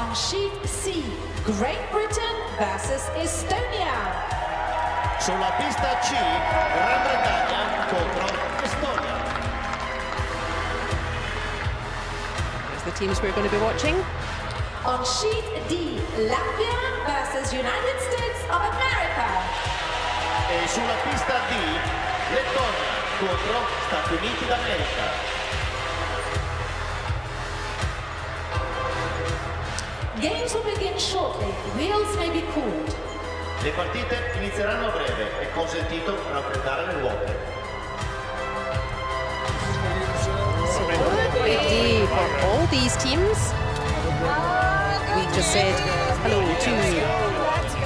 On sheet C, Great Britain versus Estonia. Sulla pista C, Gran Bretagna contro Estonia. Here's the teams we're going to be watching. On sheet D, Latvia versus United States of America. E sulla pista D, Lettonia contro Stati Uniti d'America. Games will begin shortly. Wheels may be called. Le partite inizieranno a breve, è consentito raffreddare le ruote. Big day for all these teams. We just said hello to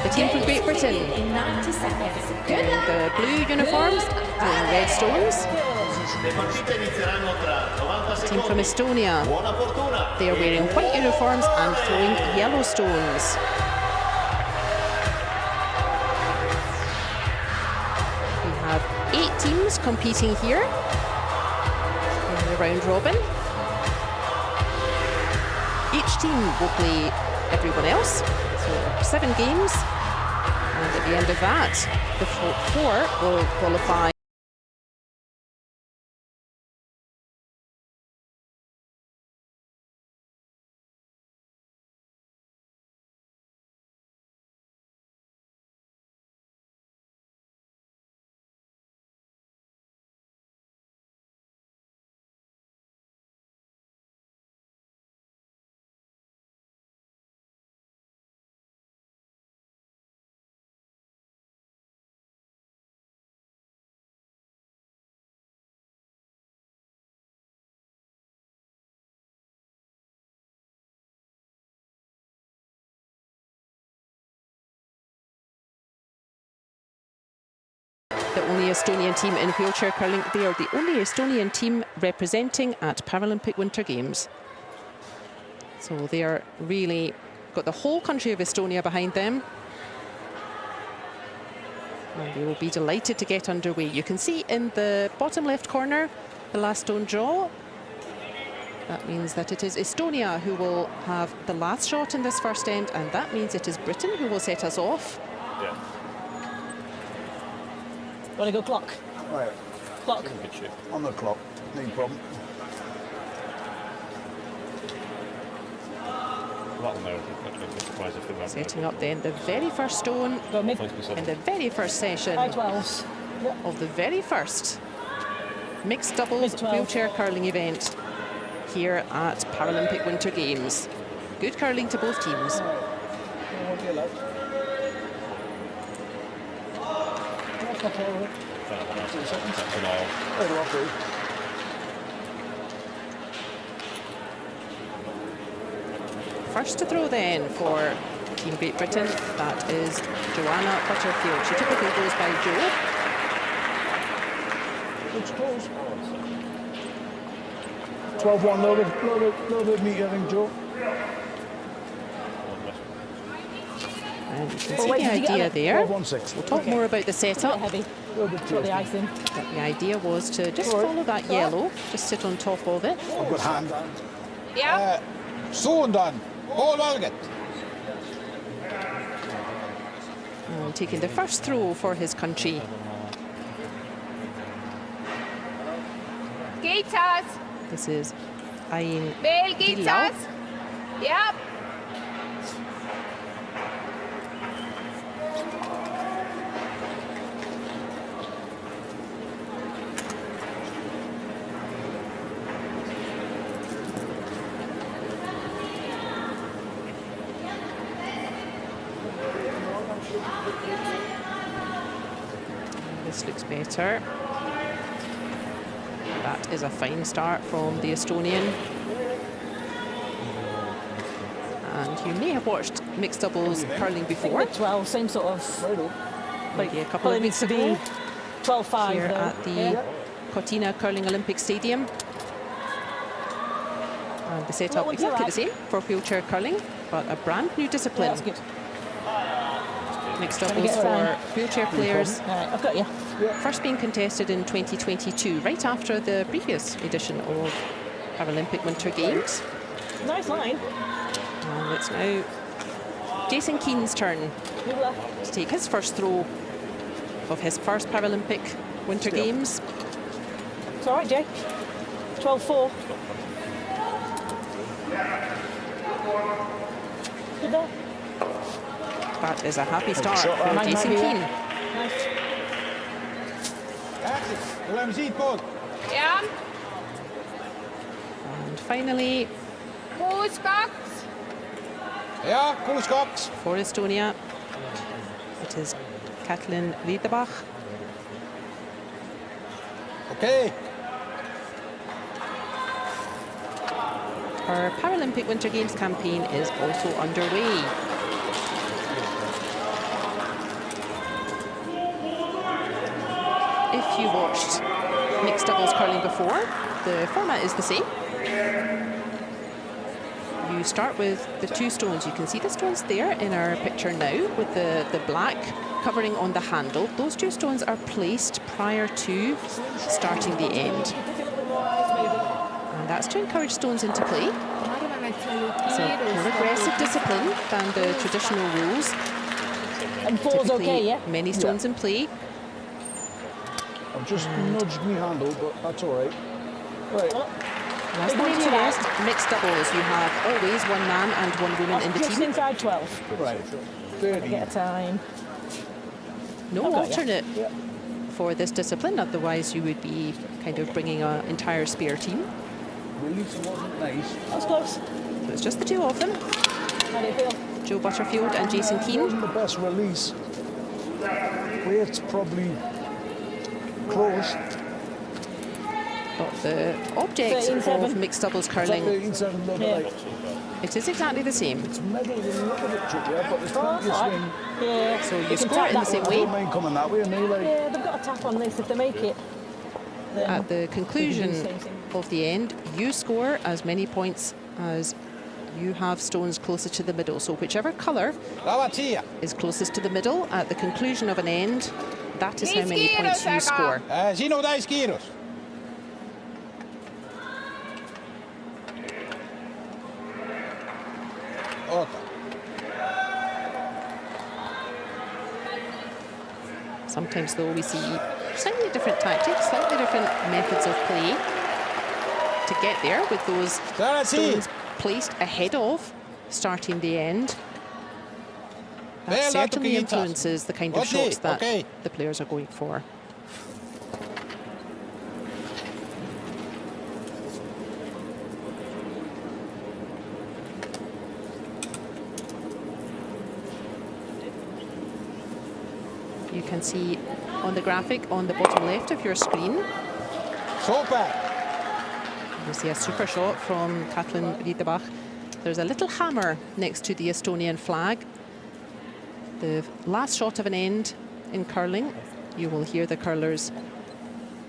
the team from Great Britain In 90 seconds. Good in luck. the blue uniforms and red stones. Le partite inizieranno tra 90 Team from secondi. Estonia, Buona fortuna. they are wearing white uniforms and throwing yellow stones. We have 8 teams competing here in the round robin. Each team will play everyone else, so 7 games, and at the end of that, the 4 will qualify. The only Estonian team in wheelchair curling. They are the only Estonian team representing at Paralympic Winter Games. So they are really got the whole country of Estonia behind them. And they will be delighted to get underway. You can see in the bottom left corner, the last stone draw. That means that it is Estonia who will have the last shot in this first end, and that means it is Britain who will set us off. Yeah. Want to go clock? Right, Clock. Good shit. on the clock, no problem. That'll know. I'd be surprised if it Setting up then the very first stone Go mid. in the very first session High 12s. Yep. of the very first mixed doubles Mid-12. wheelchair curling event here at Paralympic Winter Games. Good curling to both teams. What do you like? That's not all right. 2 seconds. That's an aisle. Oh, they're off, First to throw then for Team Great Britain, that is Joanna Butterfield. She typically goes by Jo. It's close. 12-1, little bit meaty, I think, Joe. And you can Oh, see wait, the did you get idea it? there. 12-1-6. We'll talk more about the It's a bit setup. heavy. A little bit Got the tasty. icing. But the idea was to just follow that yellow, just sit on top of it. I've got hand. Yeah. Suundan. Pool valget. And taking the first throw for his country. Kitsas, This is Ain veel Villau. kitsas. Jah. This looks better. That is a fine start from the Estonian. And you may have watched mixed doubles curling before. Mid 12, same sort of. Maybe a couple Probably of needs weeks to be ago 12-5 here though. at the Yeah. Cortina Curling Olympic Stadium. And the setup What would you exactly the like? same for wheelchair curling, but a brand new Yeah, discipline. that's good. Mixed Trying to doubles get for around. wheelchair players. All right, I've got you. First being contested in 2022, right after the previous edition of Paralympic Winter Games. Nice line. And it's now Jason Keen's turn to take his first throw of his first Paralympic Winter Games. It's all right, Jay. 12-4. Good there. That is a happy start shot, for might Jason be Keen. Nice. Ja. And finally, Koos-kaks. Ja, koers-kaks. for Estonia, it is Katlin Wiedebach. Okay. Our Paralympic Winter Games campaign is also underway. If you watched mixed doubles curling before, the format is the same. You start with the two stones. You can see the stones there in our picture now with the black covering on the handle. Those two stones are placed prior to starting the end. And that's to encourage stones into play. So more aggressive discipline than the traditional rules. And four's Typically, okay, yeah? many stones in play. I've just nudged me handle, but that's all right. Right. Last time to rest, mixed doubles. You have always one man and one woman in the Just team. inside 12. Right. 30. Get a time. No I've got you. alternate Yeah. for this discipline, otherwise you would be kind of bringing an entire spare team. Release wasn't nice. That's close. So it's just the two of them, How do you feel? Joe Butterfield and Jason It Keen. wasn't the best release. Weight's probably close. But the object 13-7. of mixed doubles It's curling, 13-7, a little Yeah. bit late. it is exactly the same. It's medal a little bit trickier, but there's Oh, plenty that's of all right. swing. Yeah. So you can score tap it in the that same one. I way. don't mind coming that way, and they like. Yeah, they've got a tap on this if they make it. Then At the conclusion the same thing. of the end, you score as many points as you have stones closest to the middle. So whichever colour is closest to the middle at the conclusion of an end, that is how many points you score. Siinä on täis kiitos. Ota. Sometimes, though, we see slightly different tactics, slightly different methods of play to get there with those stones placed ahead of starting the end. That certainly influences the kind of shots that the players are going for. You can see on the graphic on the bottom left of your screen, Super. you see a super shot from Katlin Wiedebach. There's a little hammer next to the Estonian flag. The last shot of an end in curling, you will hear the curlers,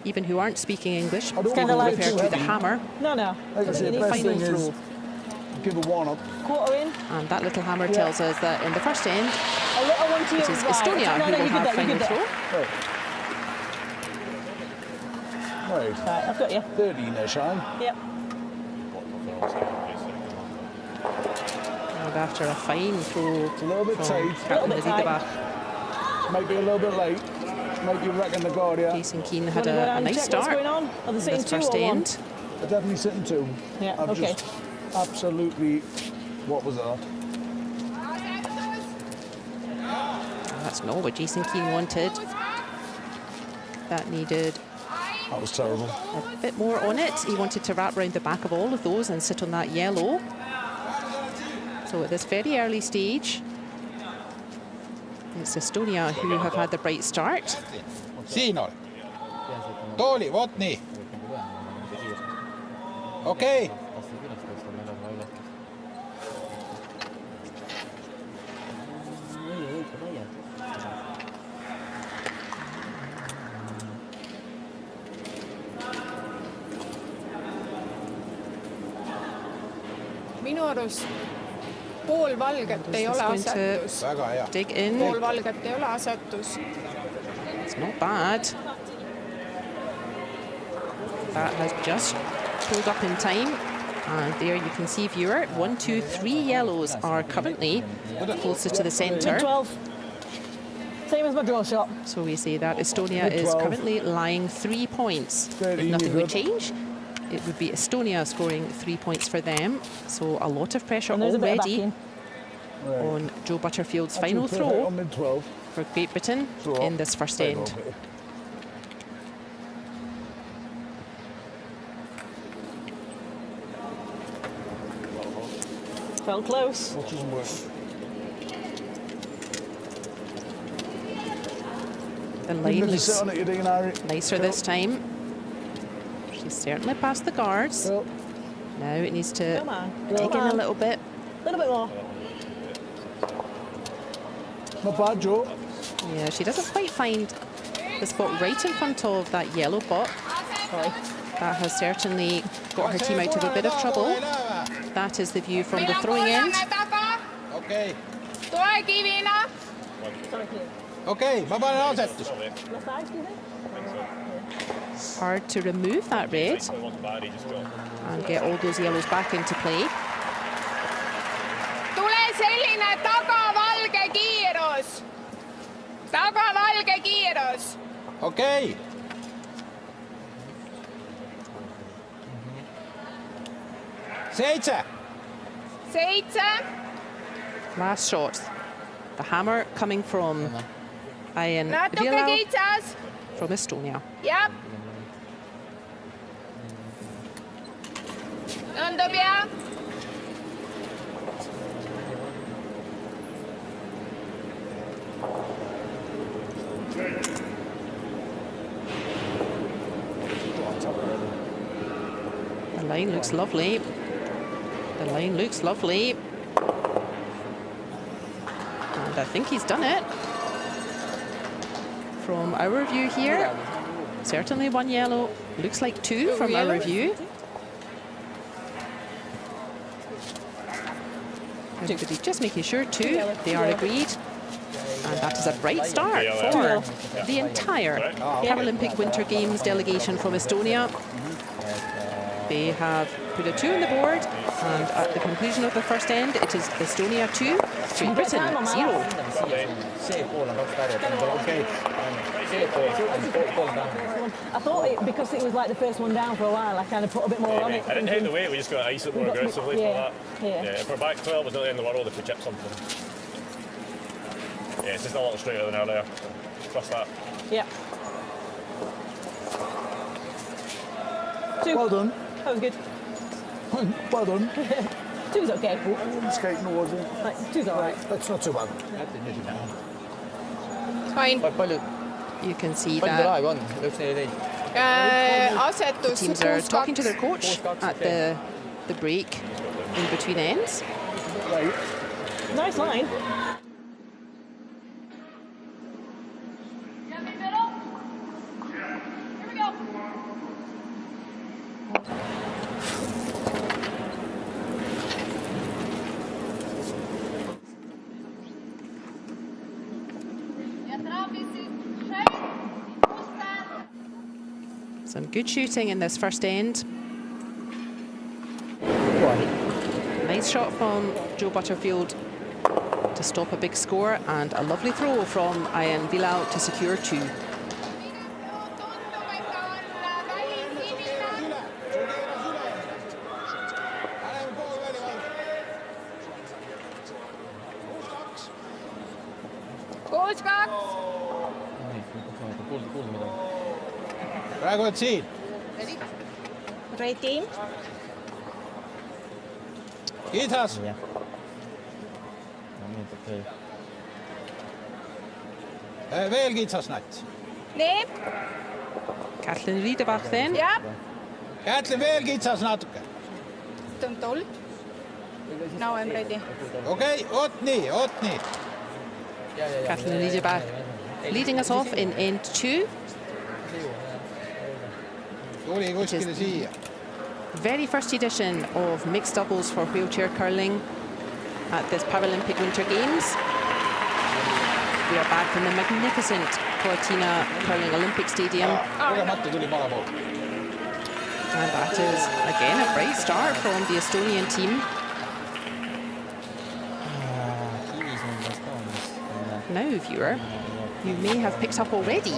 even who aren't speaking English, don't kinda like refer to the hammer. No, no. Like I say, You need best final thing throw. is give a one up. quarter in. And that little hammer tells us that in the first end, A little one to it your is right. Estonia No, who no, will you did have that, you final did throw. that. Right. Right, I've got you. 13-ish, aye? Yep. And after a fine throw It's a little bit from tight. Katlin Little bit tight. Wiedebach, Might be a little bit late. Might be wrecking the guard, yeah. Jason Keen Wanna had go a down and nice check start What's going on? Are they in sitting this two first or one? end. I'm definitely sitting two. Yeah, I've okay. just absolutely. What was that? That's not what Jason Keen wanted. That needed That was terrible. a bit more on it. He wanted to wrap around the back of all of those and sit on that yellow. So at this very early stage, it's Estonia who have had the bright start. Siinä oli. Tuoli, vot niin. Okei. minu arust poolvalget ei ole Just going to asetus. Väga hea. dig in. Poolvalget ei ole asetus. It's not bad. That has just pulled up in time. And there you can see, viewer, 1, 2, 3 yellows are currently closer to the centre. 12. Same as my draw shot. So we say that Estonia is currently lying 3 points. If nothing would change, it would be Estonia scoring 3 points for them. So a lot of pressure already on Joe Butterfield's final throw for Great Britain in this first end. Felt close. The line looks nicer this time. She's certainly past the guards. Now it needs to dig in a little bit. A little bit more. Not bad, Joe. Yeah, she doesn't quite find the spot right in front of that yellow pot. Sorry. That has certainly got her team out of a bit of trouble. That is the view from the throwing end. Okei. Toekivina. Okei, mä panen asetus. Hard to remove that red and get all those yellows back into play. Tule selline tagavalge kiirus. Tagavalge kiirus. Okei. Seitse. 7. Last shot. The hammer coming from Ian Natuke Vilau kitsas. from Estonia. Jah. Tundub jah. The line looks lovely. The line looks lovely. And I think he's done it. From our view here, certainly 1 yellow. Looks like 2 from our view. Everybody just making sure 2. They are agreed. And that is a bright start for the entire Paralympic Winter Games delegation from Estonia. They have put a 2 on the board, and at the conclusion of the first end, it is Estonia 2, Great Britain 0. I thought because it was like the first one down for a while, I kind of put a bit more on it. I didn't hit the weight, we just got to ice it more aggressively for that. Yeah. If we're back 12, it's not the end of the world if we chip something. Yeah, it's just a little straighter than earlier. Trust that. Yeah. 2. Well done. That was good. Well done. 2's okay. Skating towards it. Like, 2's all right. That's not too bad. Fine. You can see that Asetus teams are 6-2. talking to their coach at the break in between ends. Right. Nice line. Some good shooting in this first end. Nice shot from Joe Butterfield to stop a big score, and a lovely throw from Ian Vilau to secure 2. Praegu oled siin. Ready? Kitsas. Veel kitsas nats. Nii. Kathleen Riedebach then. Jah. Kätle veel kitsas natuke. Don't hold. Now I'm ready. Okei, oot nii, oot nii. Kathleen Riedebach leading us off in end 2. Tuli kuskile siia. Very first edition of mixed doubles for wheelchair curling at this Paralympic Winter Games. We are back in the magnificent Cortina Curling Olympic Stadium. Kogemata tuli maha pool. And that is, again, a bright start from the Estonian team. Now, viewer, you may have picked up already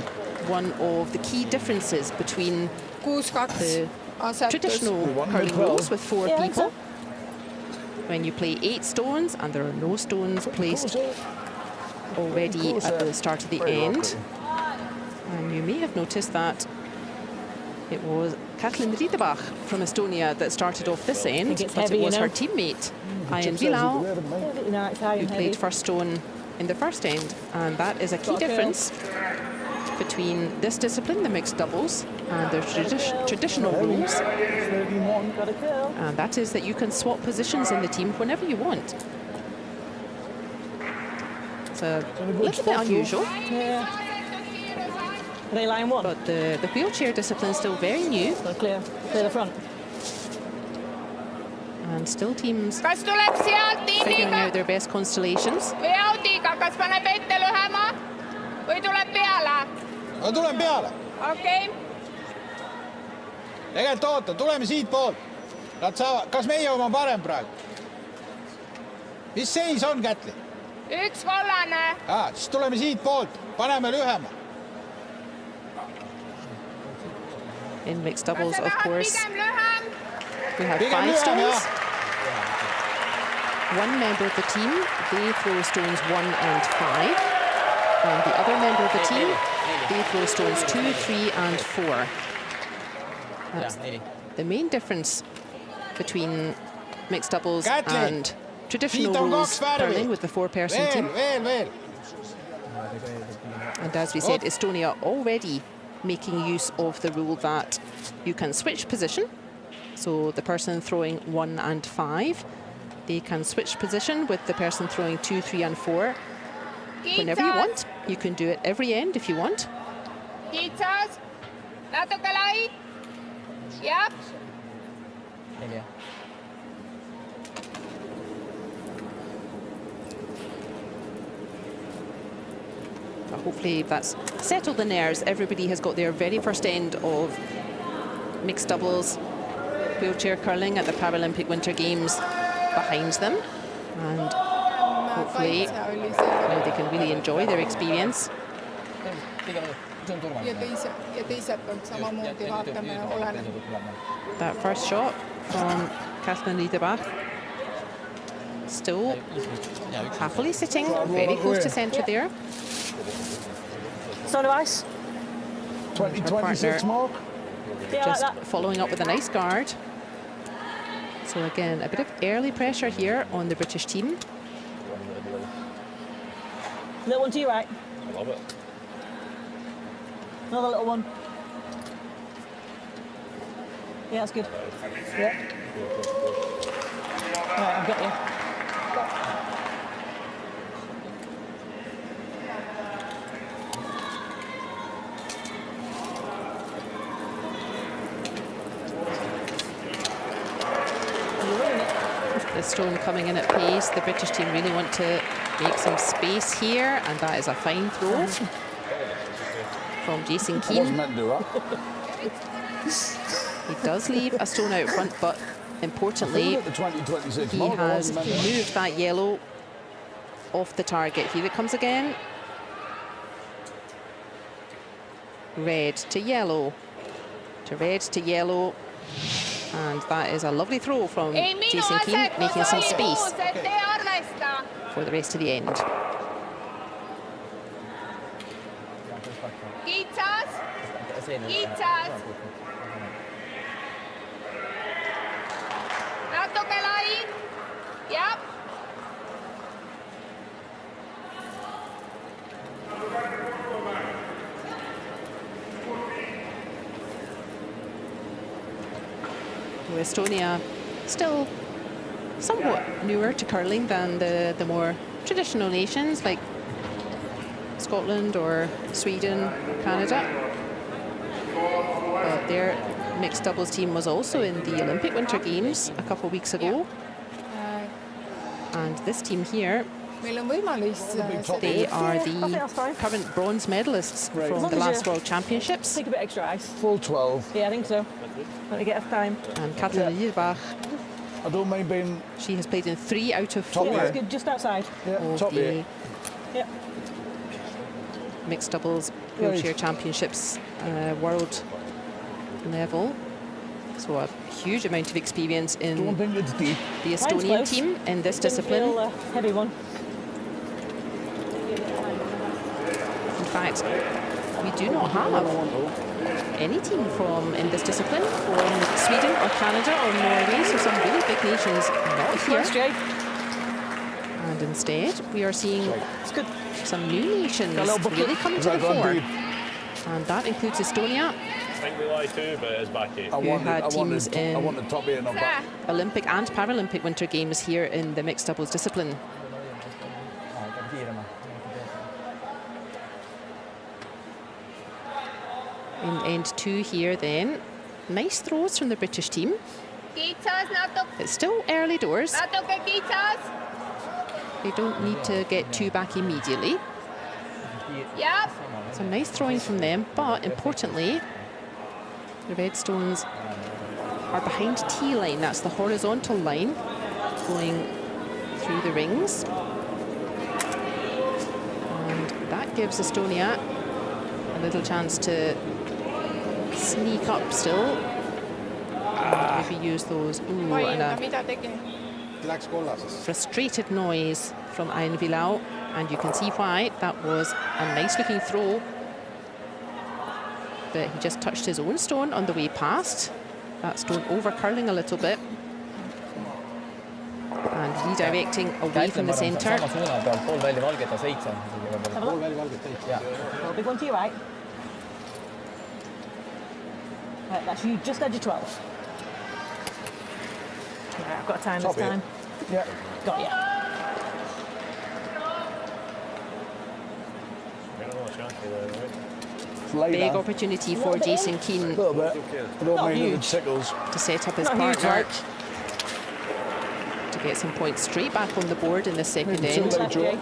one of the key differences between 6-2 the asetus. traditional curling rules with 4 people. When you play 8 stones and there are no stones placed already at the start of the end. And you may have noticed that it was Katlin Riedebach from Estonia that started off this end, but it was her teammate, Ian Vilau, who played first stone in the first end. And that is a key difference between this discipline, the mixed doubles, and the traditional rules. And that is that you can swap positions in the team whenever you want. It's a little bit unusual. Yeah. Are they line 1? But the wheelchair discipline is still very new. So clear the front. And still teams Kas tuleb sealt figuring tiimiga out their best constellations. või Audiga, kas paneb ette lühema või tuleb peale? No tulen peale. Okei. Tegelikult oota, tuleme siitpoolt. Nad saavad, kas meie oma parem praegu? Mis seis on, Kätli? 1 kollane. Siis tuleme siitpoolt, paneme lühema. In mixed doubles, of course, Pigem lühem. we have Pigem 5 lühem, stones. One member of the team, they throw stones 1 and 5. And the other member of the team, they throw stones 2, 3 and 4. That's the main difference between mixed doubles and traditional rules curling with the 4-person team. Veel. And as we said, Estonia already making use of the rule that you can switch position. So the person throwing 1 and 5, they can switch position with the person throwing 2, 3 and 4 whenever you want. You can do it every end if you want. Kitsas. Natuke lai. Jah. Hopefully that's settled the nerves. Everybody has got their very first end of mixed doubles wheelchair curling at the Paralympic Winter Games behind them. And hopefully now they can really enjoy their experience. Ja teiselt poolt samamoodi vaatame, oleneb. That first shot from Katlin Riedebach. Still happily sitting very close to centre there. Stone of ice. 26 mark. Yeah, Just like that. following up with a nice guard. So again, a bit of early pressure here on the British team. Little one to your right. I love it. Another little one. Yeah, that's good. Yeah. Right, I've got you. The stone coming in at pace. The British team really want to make some space here, and that is a fine throw from Jason I wasn't Keane. meant to do that. He does leave a stone out front, but importantly, At the 2026 he mark, I has wasn't meant to do that. moved that yellow off the target. Here it comes again. Red to yellow, to red to yellow. And that is a lovely throw from Jason Keane, making some space for the rest of the end. Kitsas. Kitsas. Natuke lai. Jah. Estonia still somewhat newer to curling than the more traditional nations like Scotland or Sweden or Canada. But their mixed doubles team was also in the Olympic Winter Games a couple of weeks ago. And this team here, Meil on võimalus they are the current bronze medalists from the last World Championships. Take a bit extra ice. Full 12. Yeah, I think so. Let me get her time. And Katlin Liebach, I don't mind being she has played in 3 out of 4 Yeah, it's good, just outside. of top the 8. Yeah. mixed doubles wheelchair championships world level. So a huge amount of experience in Don't think it's deep. the Mine's Estonian close. team in this Didn't discipline. feel a heavy one. In fact, we do not have any team in this discipline from Sweden or Canada or Norway, so some really big nations not Nice, here. Jay. And instead, we are seeing It's good. some new nations Got a little bucket. really come to the fore. And that includes Estonia, I think we lie 2, but it's back 8. who had teams I in want the top 8 and I'm back. Olympic and Paralympic Winter Games here in the mixed doubles discipline. In end 2 here then. Nice throws from the British team. Kiitos, Natuk. It's still early doors. Natuke kiitos. They don't need to get 2 back immediately. Yep. So nice throwing from them, but importantly, the Redstones are behind T line. That's the horizontal line going through the rings. And that gives Estonia a little chance to sneak up still. And maybe use those. Ooh, Oi, and a mitä tekee? Läks kollasessa. frustrated noise from Ain Vilau, and you can see why. That was a nice looking throw, but he just touched his own stone on the way past. That stone over curling a little bit and redirecting away from the centre. Pool belly valget, 8. Yeah. Big one to your right. Right, that's you just edge of 12. Right, I've got time Top this time. Yeah. Got ya. It's later. Big opportunity for Jason Keane A little bit. I don't mind if it huge. tickles. to set up his Not huge, partner like. to get some points straight back on the board in the second Maybe too end. late. Left, Jay.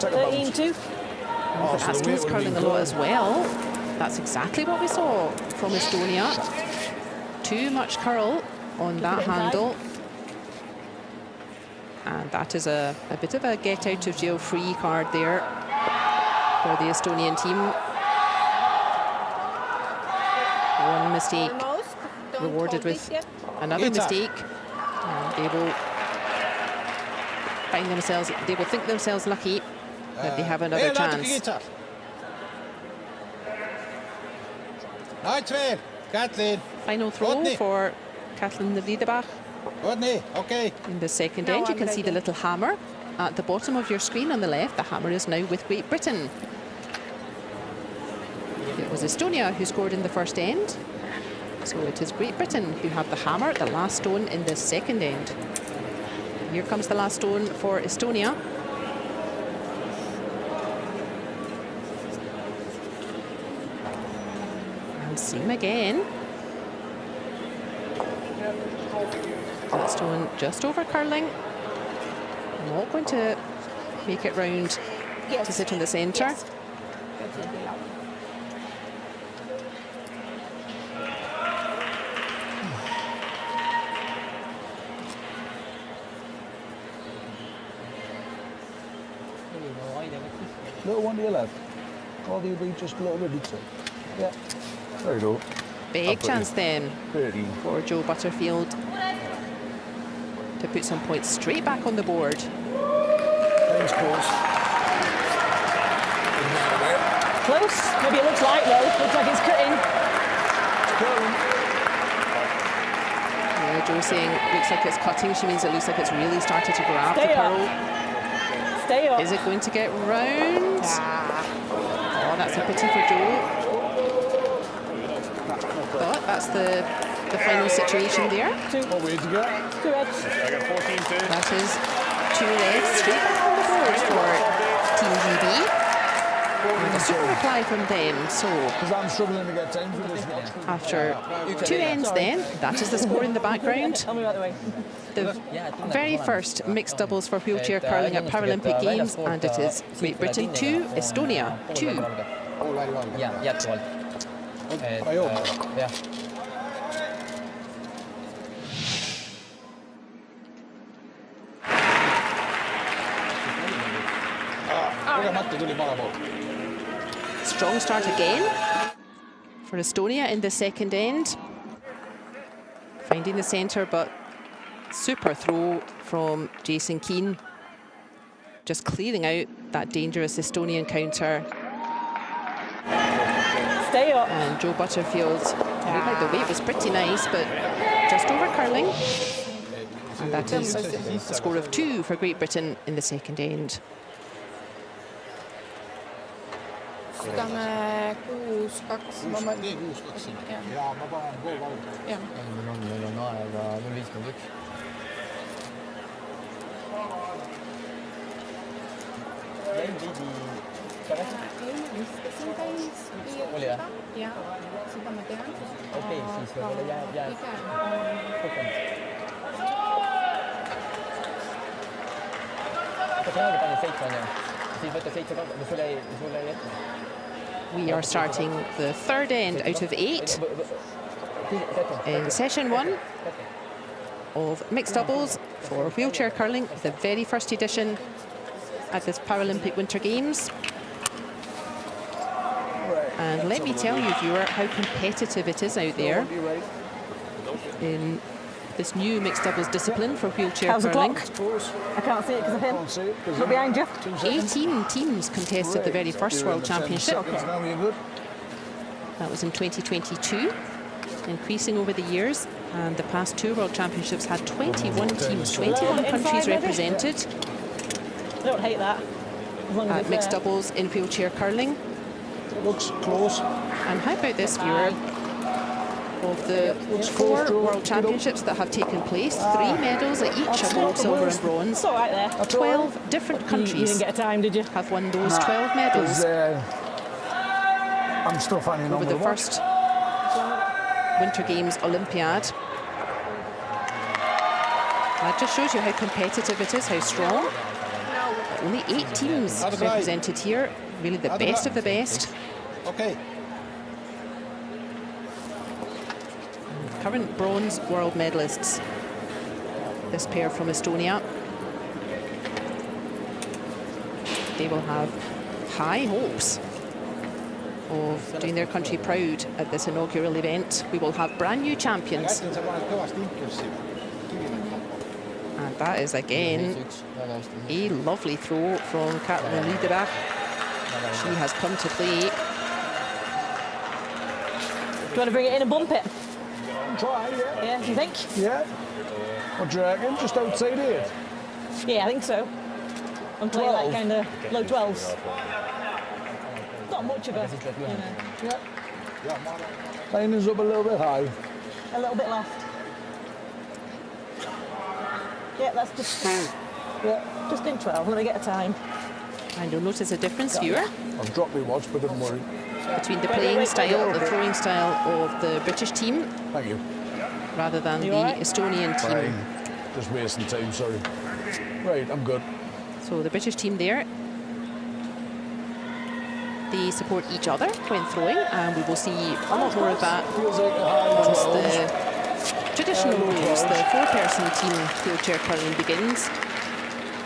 Take a bounce. 13-2. But so that the weight stone's would have curling a been lot good. as well. That's exactly what we saw from Estonia. Too much curl on that it in handle. And that is a bit of a get out of jail free card there for the Estonian team. One mistake Almost. Don't rewarded hold with this yet. another It's up. mistake. And they will find themselves, they will think themselves lucky that they have another chance. Nice veel, Katlin. Final throw Rodney. for Katlin Liebach. Rodney, okay. In the second No, end, you I'm can see the ready. little hammer at the bottom of your screen on the left. The hammer is now with Great Britain. It was Estonia who scored in the first end. So it is Great Britain who have the hammer, the last stone in the second end. Here comes the last stone for Estonia. And same again. That stone just over curling. Not going to make it round to sit in the centre. Yes. Little one to your left. Or do you be just a little bit to? Yeah. There you go. Big chance then 13. for Joe Butterfield to put some points straight back on the board. Thanks, close. Close. Maybe it looks light though. Looks like it's cutting. Yeah, Joe saying looks like it's cutting. She means it looks like it's really started to grab Stay the up. curl. Stay up. Is it going to get round? Oh, that's a pity for Joe. But that's the final situation there. What way to go? 2 reds. I got 14-2. That is 2 reds straight back on the board for Team GB. And a super reply from them. So Because I'm struggling to get times with this watch. after 2 ends then, that is the score in the background. Tell me about the way. The very first mixed doubles for wheelchair curling at Paralympic Games, and it is Great Britain 2, Estonia 2. Pool välivalge. Ja jätkuvalt. I hope. Yeah. Kogemata tuli maha poolt. Strong start again for Estonia in the second end. Finding the centre, but super throw from Jason Keane. Just clearing out that dangerous Estonian counter. Stay up. And Joe Butterfield, looked like the weight was pretty nice, but just over curling. And that is a score of 2 for Great Britain in the second end. võtame 6-2. Nii 6-2 siin. Ja ma panen kogu valge. Jah. Meil on aega 0.51. Viskasin täis Oli jah? Ja, seda ma tean. Okei, siis võib-olla jääb. Kas praegu panid 7 on ju? Siis võtad 7 kanto, või sulle ei jätnud? We are starting the third end out of 8 in session 1 of mixed doubles for wheelchair curling, the very first edition at this Paralympic Winter Games. And let me tell you, viewer, how competitive it is out there in this new mixed doubles discipline for wheelchair How's the curling. clock? I can't see it because of him. Can't see it 'cause Look behind you. 18 teams contested the very first World Championship. Now you're good. That was in 2022, increasing over the years. And the past 2 World Championships had 21 teams, 21 countries represented I don't hate that. As long as at it's mixed there. doubles in wheelchair curling. It looks close. And how about this, viewer? Of the 4 World Championships that have taken place, 3 medals at each of gold, silver and bronze. It's all right there. 12 different You countries didn't get a time, did you? have won those 12 medals I'm still finding over on the the watch. first Winter Games Olympiad. That just shows you how competitive it is, how strong. Only 8 teams represented here, really the best of the best. Okay. Current bronze world medalists, this pair from Estonia. They will have high hopes of doing their country proud at this inaugural event. We will have brand new champions. Äkki sa paned kõvasti impulssi. And that is again a lovely throw from Katlin Liederbach. She has come to play. Do you want to bring it in and bump it? Try, yeah. Yeah, do you think? Yeah. What do you reckon? Just outside here? Yeah, I think so. I'm playing like 12. kind of low 12s. Not much of a, Yeah. Line is up a little bit high. a little bit left. Yeah, that's just in 12. Let me get a time. And you'll notice a difference, viewer, I've dropped my watch, but don't worry. between the playing style, the throwing style of the British team Thank you. rather than the all right? Estonian team. Fine. Just wasting time, sorry. Right, I'm good. So the British team there, they support each other when throwing, and we will see a lot more of that Feels like a high once 12. the traditional rules, the 4-person team wheelchair curling begins.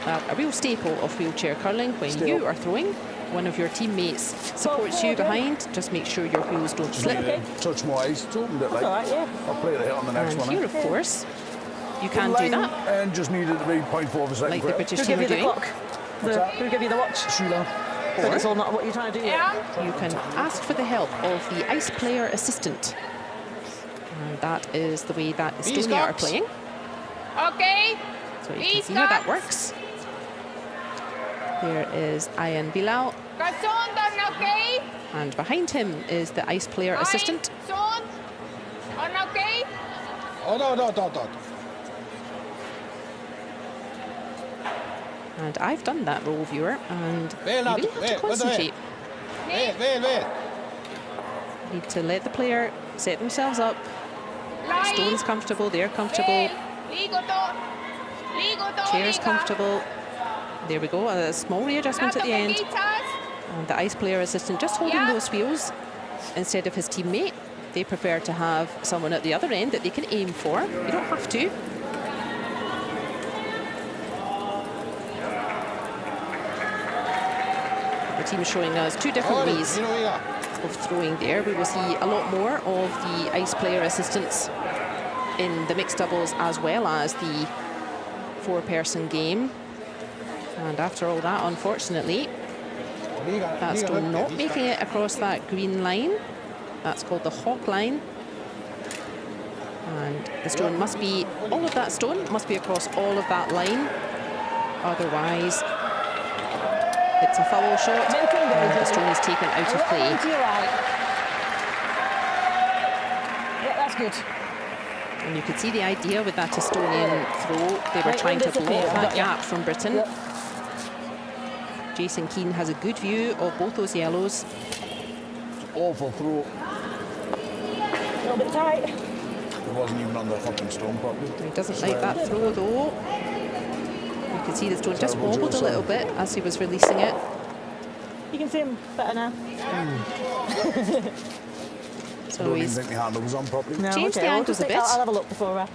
A real staple of wheelchair curling, when you are throwing, one of your teammates supports you behind. Just make sure your wheels don't slip. Touch my eyes, it's opened it like. All right, yeah. I'll play the hit on the next And one. here, of course, you can do Line that, and just needed to be 0.4 of a second. like the British Who team give are you the doing. clock? Who give you the watch? Sheila. But it's all not what you're trying to do. Ja. You can ask for the help of the ice player assistant. And that is the way that Estonia are playing. Okei. So you can see how that works. There is Ian Bilal, Kas suund on okei? and behind him is the ice player assistant. Suund on okei? Oot. And I've done that role, viewer, and you Veel really natuke, have to veel, võta concentrate. Veel. Need to let the player set themselves up. Lai. Stone's comfortable, they're comfortable, Liigu chair's tooliga. comfortable. There we go, a small readjustment at the Natuke end. kitsas. And the ice player assistant just holding Yeah. those wheels instead of his teammate. They prefer to have someone at the other end that they can aim for. You don't have to. The team is showing us two different ways of throwing there. We will see a lot more of the ice player assistants in the mixed doubles as well as the four-person game. And after all that, unfortunately, that's still not making it across that green line. That's called the hawk line. And the stone must be, all of that stone must be across all of that line. Otherwise, it's a foul shot and the stone is taken out of play. Yeah, that's good. And you could see the idea with that Estonian throw. They were trying to block that gap from Britain. Jason Keane has a good view of both those yellows. Awful throw. A little bit tight. It wasn't even on the fucking stone properly. He doesn't like that throw though. You can see the stone just wobbled a little bit as he was releasing it. You can see him better now. So I don't even he's think the handle was on properly. No, changed the angles a bit. I'll have a look before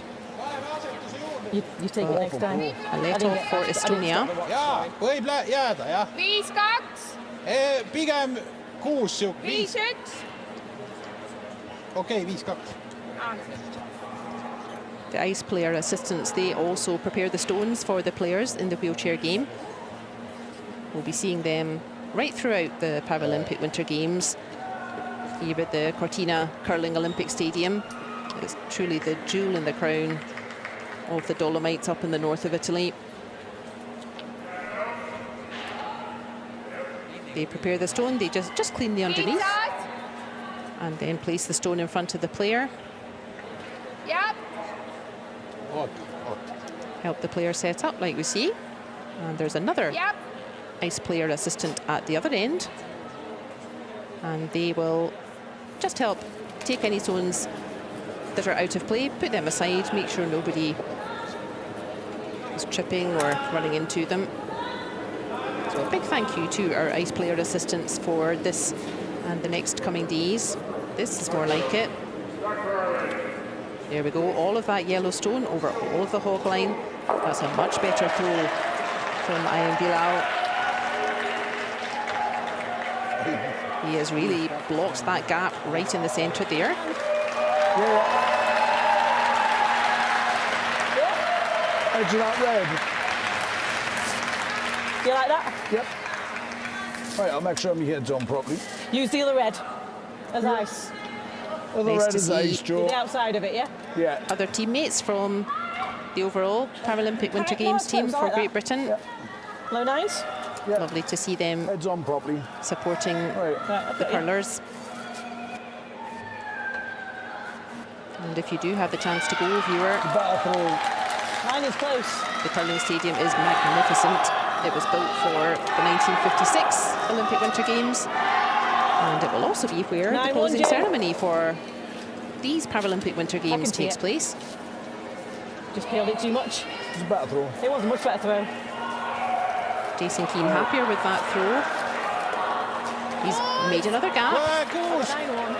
you take it next time. A let off for Estonia. jaa, võib jääda jah. 5-2, Pigem 6 sihuke. 5-1. Okei, 5-2. The ice player assistants, they also prepare the stones for the players in the wheelchair game. We'll be seeing them right throughout the Paralympic Winter Games here at the Cortina Curling Olympic Stadium. It's truly the jewel in the crown of the Dolomites up in the north of Italy. They prepare the stone, they just clean the underneath and then place the stone in front of the player. Yep. Help the player set up like we see. And there's another Yep. ice player assistant at the other end. And they will just help take any stones that are out of play, put them aside, make sure nobody is tripping or running into them. So a big thank you to our ice player assistants for this and the next coming days. This is more like it. There we go, all of that yellow stone over all of the hog line. That's a much better throw from Ian Bilal. He has really blocked that gap right in the centre there. Edge of that red. You like that? Yep. Right, I'll make sure my head's on properly. Use the other red as ice. Other Nice red to is see. ice, Joe. The outside of it, yeah? Yeah. Other teammates from the overall Paralympic Winter Games team for Great Britain. Yep. Low nines? Yeah. Lovely to see them Head's on properly. supporting Right. the curlers. And if you do have the chance to go, viewer, Better throw. Mine is close. the curling stadium is magnificent. It was built for the 1956 Olympic Winter Games. And it will also be where the 9-1, closing Jane. ceremony for these Paralympic Winter Games see takes it. place. Just peeled it too much. It's a better throw. It was a much better throw. Jason Keane happier with that throw. He's made another gap. 9-1.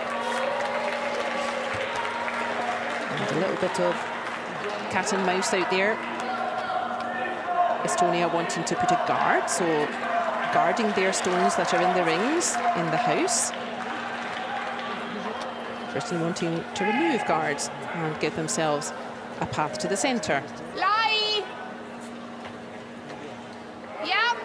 And a little bit of cat and mouse out there. Estonia wanting to put a guard, so guarding their stones that are in the rings in the house. Britain wanting to remove guards and give themselves a path to the centre. Lie. Yep.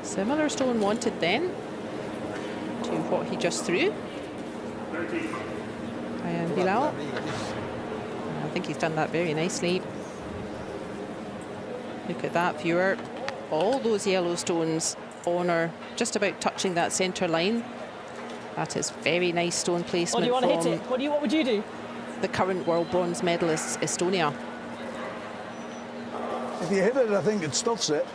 Similar stone wanted then to what he just threw. Ian Bilal. I think he's done that very nicely. Look at that, viewer. All those yellow stones honour just about touching that centre line. That is very nice stone placement. What do you want to hit from it? What would you do? the current world bronze medalists, Estonia. If you hit it, I think it stuffs it.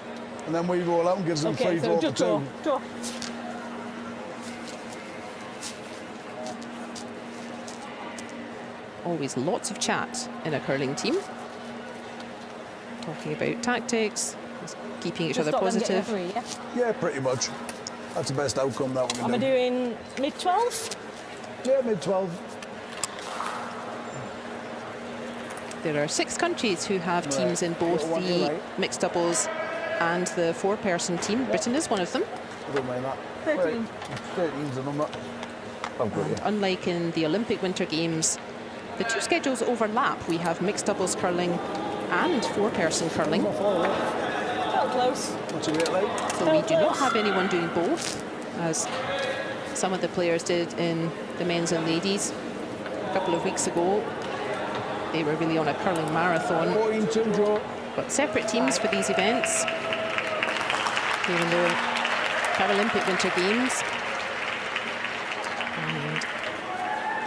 And then we roll out and gives them Okay, free so throw for just draw. two. Draw. always lots of chat in a curling team. Talking about tactics, just keeping each other Stop them getting a positive. three, yeah? Yeah, pretty much. That's the best outcome that we can Am I do. doing mid-12s? Yeah, mid-12. There are 6 countries who have Right. teams in both Little one here, the right? mixed doubles and the 4-person team. Britain is one of them. I don't mind that. 13. Right. 13's the number. I've got you. Unlike in the Olympic Winter Games, the 2 schedules overlap. We have mixed doubles curling and 4-person curling. Felt close. What's a bit late? So we do not have anyone doing both, as some of the players did in the men's and ladies a couple of weeks ago. They were really on a curling marathon. 14-2 draw. But separate teams for these events here in the Paralympic Winter Games. And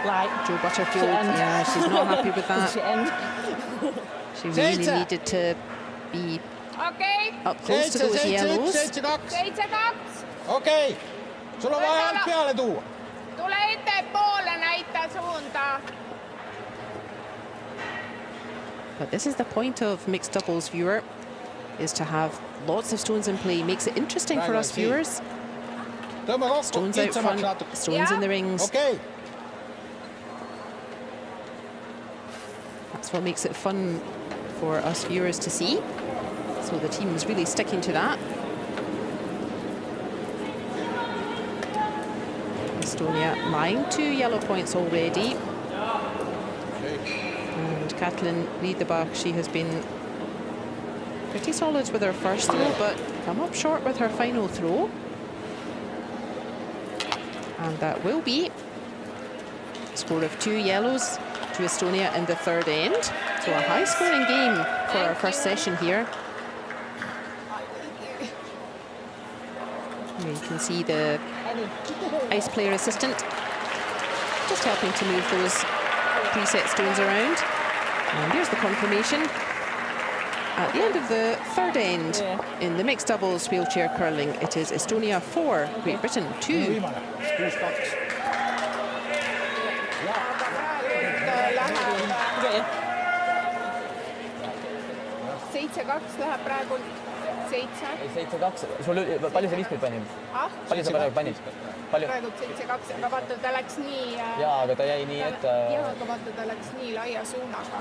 Like, Jo Butterfield, Shit end. yeah, she's not happy with that. shit end. She really Seitse. needed to be Okei, up close to those yellows. 7-2. 7-2. Okei. Sulla on vaja ainult peale tuua. Tule ettepoole, näita suunda. But this is the point of mixed doubles, viewer, is to have lots of stones in play. Makes it interesting for us viewers. Tõmba kokku. Stones out Kitsamaks front, natuke. stones in the rings. Okei. That's what makes it fun for us viewers to see. So the team's really sticking to that. Estonia lying 2 yellow points already. And Katlin Riedebach, she has been pretty solid with her first throw, but come up short with her final throw. And that will be a score of 2 yellows to Estonia in the third end. So a high-scoring game for our first session here. Here you can see the ice player assistant just helping to move those preset stones around. And there's the confirmation. At the end of the third end in the mixed doubles wheelchair curling, it is Estonia 4, Great Britain 2. Viimane. 6-2. Got you. 7-2 läheb praegu 7. 7-2. Sul, palju sa viskad panid? Palju sa praegu panid? Palju? Praegu 7-2, aga vaata, ta läks nii... Jaa, aga ta jäi nii, et... Jah, aga vaata, ta läks nii laia suunaga.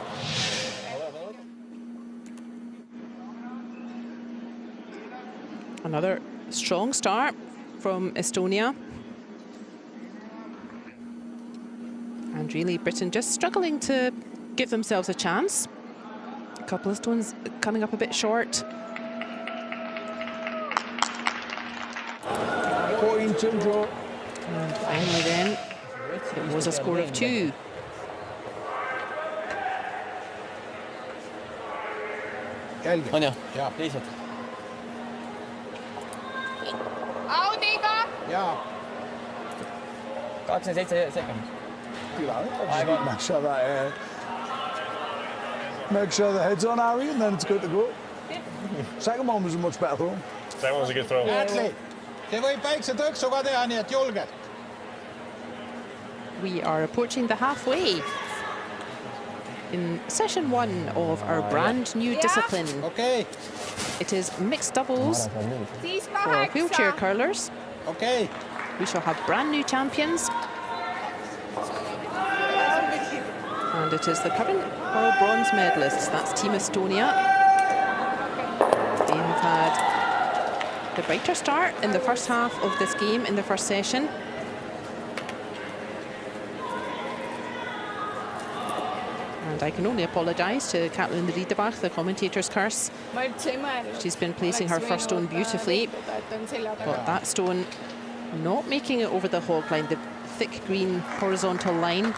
Another strong start from Estonia. And really Britain just struggling to give themselves a chance. A couple of stones coming up a bit short. 14-2 draw. And finally then, it was a score of 2. Jälgi. On ju? Jaa. Lihtsalt. Audiga! Jaa. 27 sekundit. Make sure that make sure the head's on Harry, and then it's good to go. Second one was a much better throw. That was a good throw. Ätli. See võib väikse tõksu ka teha, nii et julgelt. We are approaching the halfway in session 1 of our brand new discipline. Okei. It is mixed doubles Siis for wheelchair 8. curlers. Okei. We shall have brand new champions. And it is the current world bronze medalists. That's Team Estonia. They have had the brighter start in the first half of this game, in the first session. And I can only apologise to Katlin Riedebach, the commentator's curse. Ma üldse ei mõelnud. She's been placing her first stone beautifully. But that stone not making it over the hog line, the thick green horizontal line.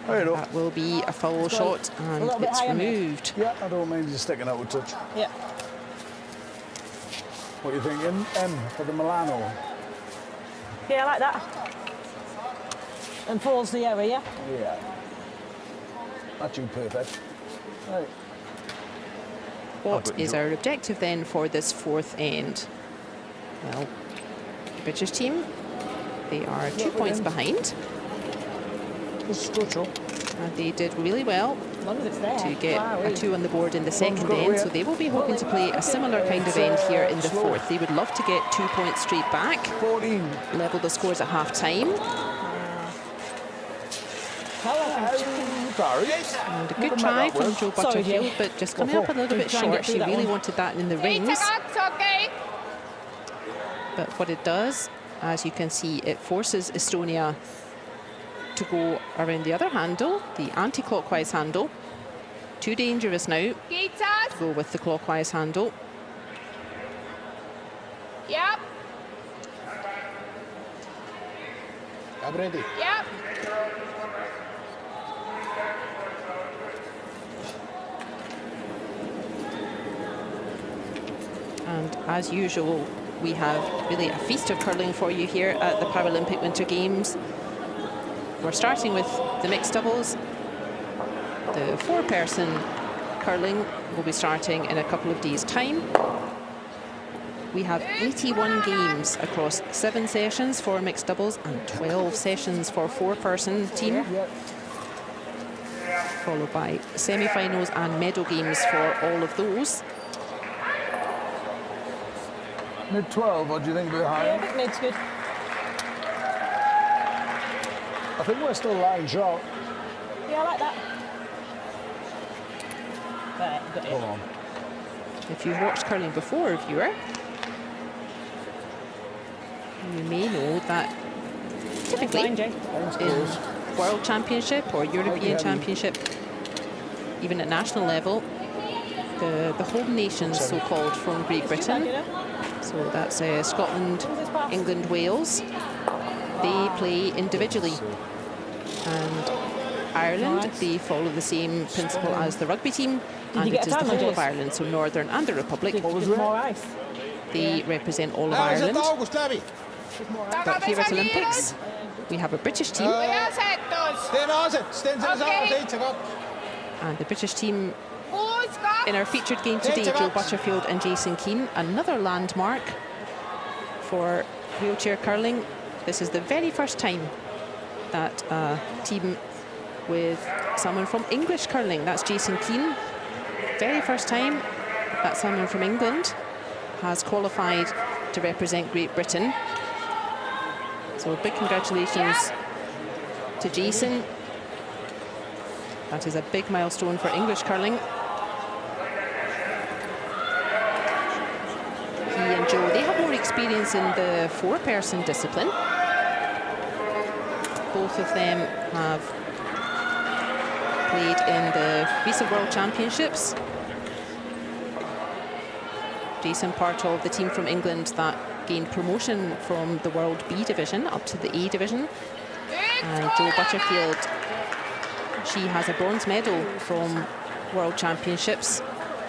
That will be a foul shot, and it's removed. Yeah, I don't mind you sticking out a touch. Yeah. What are you thinking? M for the Milano. Yeah, I like that. And pause the area, yeah? Yeah. That's you perfect. Right. What is our objective then for this fourth end? Well, the British team, they are 2 points behind. It's structural. And they did really well to get a 2 on the board in the second end, so they will be hoping to play a similar kind of end here in the fourth. They would love to get 2 points straight back, 14. level the scores at half-time. And a good try from Jo Butterfield, but just coming up a little bit short. She really wanted that in the rings. But what it does, as you can see, it forces Estonia to go around the other handle, the anti-clockwise handle. Too dangerous now to go with the clockwise handle. Yep. I'm ready. Yep. And as usual, we have really a feast of curling for you here at the Paralympic Winter Games. We're starting with the mixed doubles. The 4-person curling will be starting in a couple of days' time. We have 81 games across 7 sessions for mixed doubles and 12 sessions for 4-person team, followed by semi-finals and medal games for all of those. Mid-12, what do you think of it, Harry? Yeah, I think mid's good. I think we're still lying short. Yeah, I like that. Right, got it. Hold on. If you've watched curling before, viewer, you may know that typically in World Championship or European Championship, even at national level, the home nations, so-called, from Great Britain, so that's Scotland, England, Wales, they play individually. And Ireland, they follow the same principle as the rugby team, and it is the whole of Ireland, so Northern and the Republic. They represent all of Ireland. But here at Olympics, we have a British team. And the British team, in our featured game today, Jo Butterfield and Jason Keane, another landmark for wheelchair curling. This is the very first time that a team with someone from English curling, that's Jason Keane, very first time that someone from England has qualified to represent Great Britain. So big congratulations to Jason. That is a big milestone for English curling. He and Jo, they have more experience in the 4-person discipline. Both of them have played in the recent World Championships. Jason, part of the team from England that gained promotion from the World B division up to the A division. And Jo Butterfield, she has a bronze medal from World Championships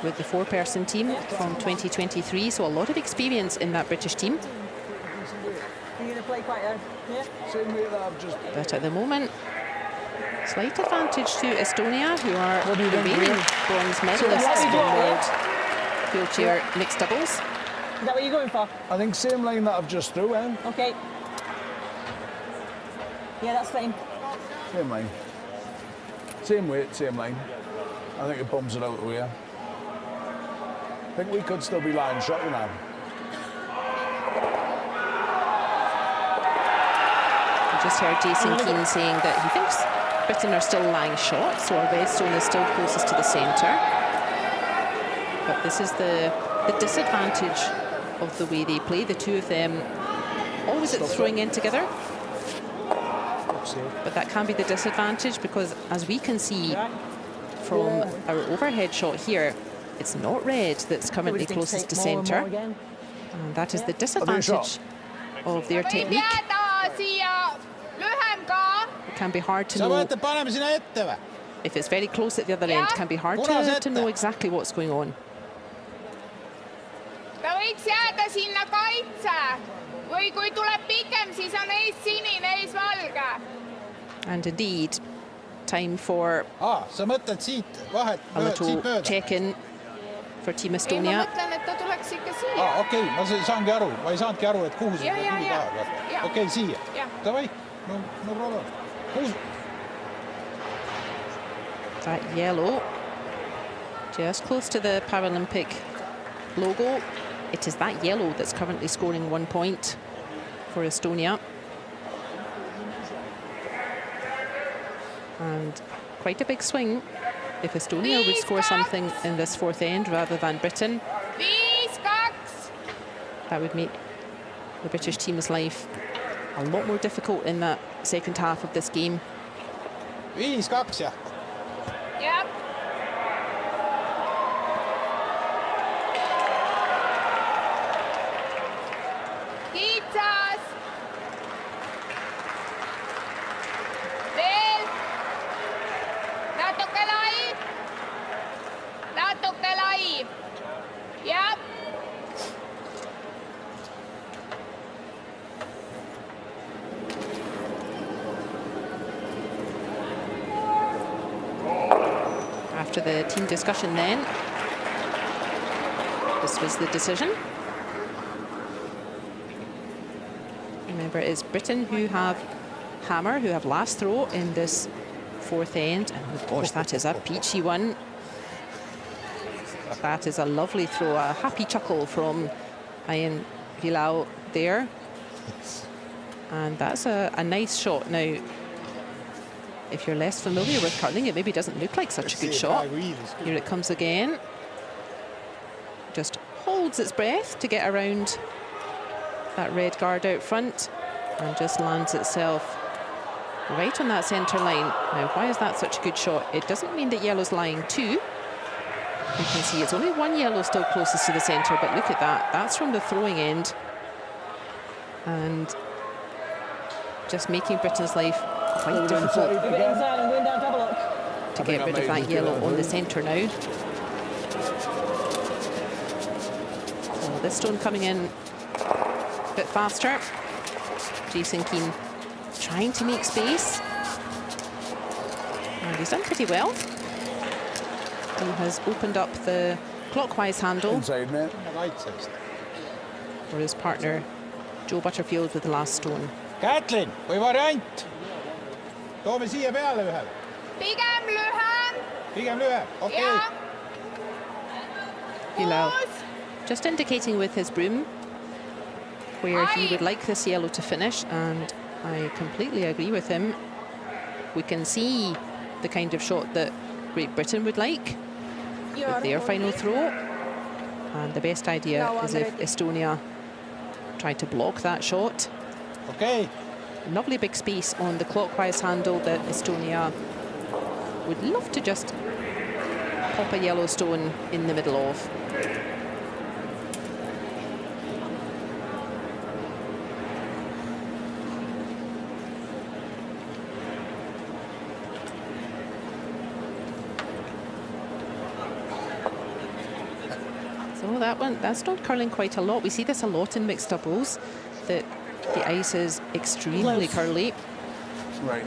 with the 4-person team from 2023, so a lot of experience in that British team. But at the moment, slight advantage to Estonia, who are the reigning bronze medalists in World Wheelchair Mixed Doubles. Is that what you're going for? I think same line that I've just threw in. Okay. Yeah, that's fine. Same line. Same weight, same line. I think it bumps it out of here. I think we could still be lying shot, you know. I just heard Jason Keane saying that he thinks Britain are still lying short, so our Redstone is still closest to the centre. But this is the disadvantage of the way they play. The two of them always at the throwing end together. But that can be the disadvantage, because as we can see from our overhead shot here, it's not red that's currently closest to centre. And that is the disadvantage of their technique. It can be hard to know. If it's very close at the other end, it can be hard to know exactly what's going on. And indeed, time for a little check-in for Team Estonia. Okei, ma saangi aru, ma ei saanudki aru, et kuhu see tahab. Okei, siia. Davai, no problem. That yellow, just close to the Paralympic logo. It is that yellow that's currently scoring 1 point for Estonia. And quite a big swing if Estonia would score something in this fourth end rather than Britain. That would make the British team's life a lot more difficult in that second half of this game. 5-2 jah. Yep. Kitsas. Veel. Natuke lai. Natuke lai. Yep. After the team discussion then, this was the decision. Remember, it is Britain who have hammer, who have last throw in this fourth end. And of course, that is a peachy one. That is a lovely throw, a happy chuckle from Ian Hilau there. And that's a nice shot. Now, if you're less familiar with curling, it maybe doesn't look like such a good shot. Here it comes again. Just holds its breath to get around that red guard out front and just lands itself right on that centre line. Now, why is that such a good shot? It doesn't mean that yellow's lying too. You can see it's only one yellow still closest to the centre, but look at that. That's from the throwing end. And just making Britain's life quite difficult to get rid of that yellow on the centre now. So this stone coming in a bit faster. Jason Keane trying to make space. And he's done pretty well. He has opened up the clockwise handle Inside, mate. for his partner, Joe Butterfield, with the last stone. Kätlin, või variant? Toome siia peale ühe. Pigem lühem. Pigem lühem, okei. Ja. Hilau just indicating with his broom where he would like this yellow to finish, and I completely agree with him. We can see the kind of shot that Great Britain would like with their final throw, and the best idea is if Estonia tried to block that shot. Okay. Lovely big space on the clockwise handle that Estonia would love to just pop a yellow stone in the middle of. So that's not curling quite a lot. We see this a lot in mixed doubles, that the ice is extremely curly. Right.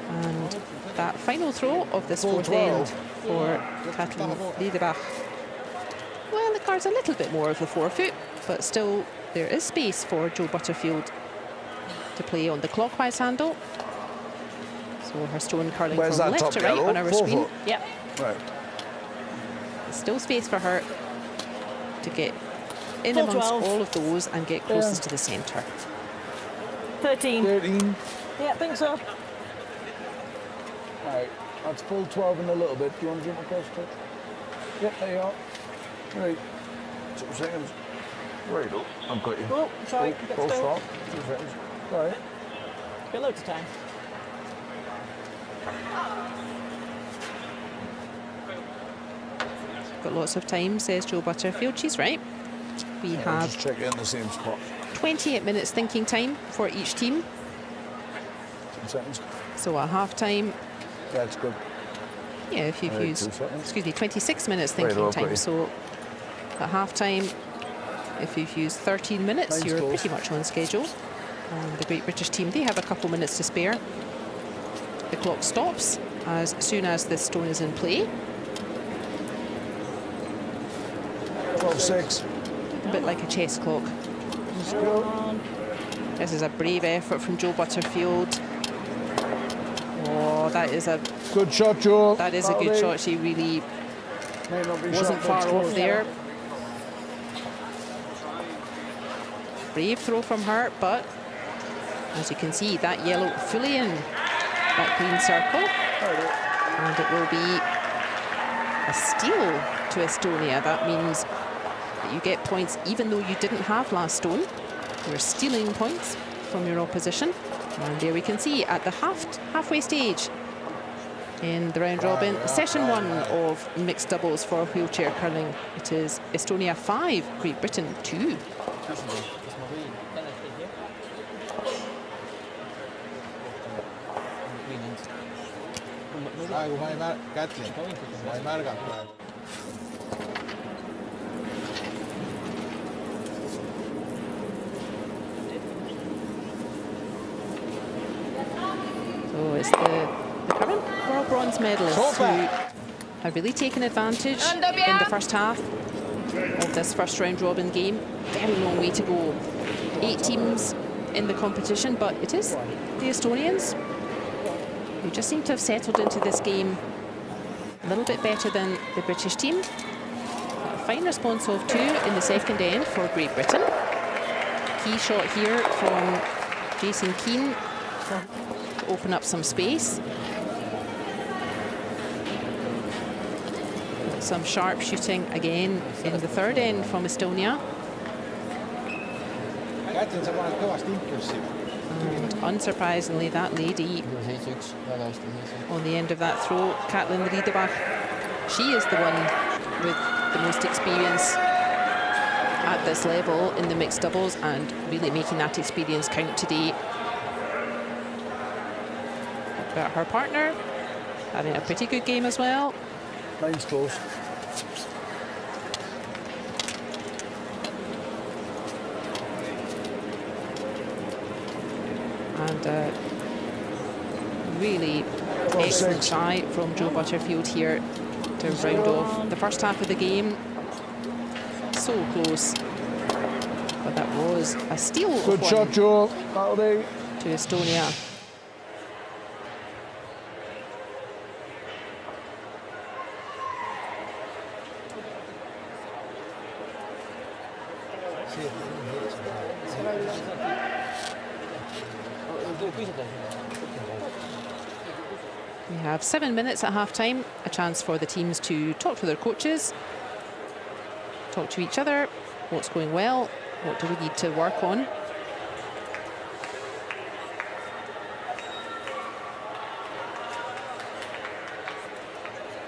And that final throw of this fourth end for Kathleen Liedebach, well, it guards a little bit more of the forefoot, but still there is space for Joe Butterfield to play on the clockwise handle. So her stone curling Where's from that left to top right yellow? on our screen. Yep. Right. There's still space for her to get in Full amongst 12. all of those and get closest to the centre. 13. 13. Yeah, I think so. Right. That's full 12 in a little bit. Do you want to jump across to it? Yep, there you are. Right. 2 seconds. Right up. I've got you. Oh, sorry. Oh, Get full still. stop. 2 seconds. All right. Got loads of time. Got lots of time, says Joe Butterfield. She's right. We I'll have just check it in the same spot. 28 minutes thinking time for each team. 2 seconds. So a half time, That's good. yeah, if you've Right, used, 2 seconds. excuse me, 26 minutes Right, thinking well, time. pretty. So at half time, if you've used 13 minutes, Nice you're goals. pretty much on schedule. And the Great British team, they have a couple minutes to spare. The clock stops as soon as this stone is in play. 12-6. A bit like a chess clock. Let's go. This is a brave effort from Joe Butterfield. Oh, Oh, that is a Good shot, Joe. that is a good shot. She really wasn't far off there. Brave throw from her, but as you can see, that yellow fully in that green circle, and it will be a steal to Estonia. That means that you get points even though you didn't have last stone. You're stealing points from your opposition. And there we can see at the halfway stage in the round robin, session 1 of mixed doubles for wheelchair curling. It is Estonia 5, Great Britain 2. praegu ma ei Kätlin, ma ei märganud praegu. So it's the current world bronze medalists who have really taken advantage in the first half of this first round robin game. Very long way to go. 8 teams in the competition, but it is the Estonians who just seem to have settled into this game a little bit better than the British team. A fine response of 2 in the second end for Great Britain. Key shot here from Jason Keane to open up some space. Some sharp shooting again in the third end from Estonia. Kätlin, sa paned kõvasti impulssi. And unsurprisingly, that lady on the end of that throw, Katlin Riedebach, she is the one with the most experience at this level in the mixed doubles and really making that experience count today. But her partner having a pretty good game as well. Line's close. And really excellent try from Joe Butterfield here to round off the first half of the game. So close. But that was a steal. Good shot, Joe. That'll do. To Estonia. We have 7 minutes at half-time, a chance for the teams to talk to their coaches, talk to each other, what's going well, what do we need to work on.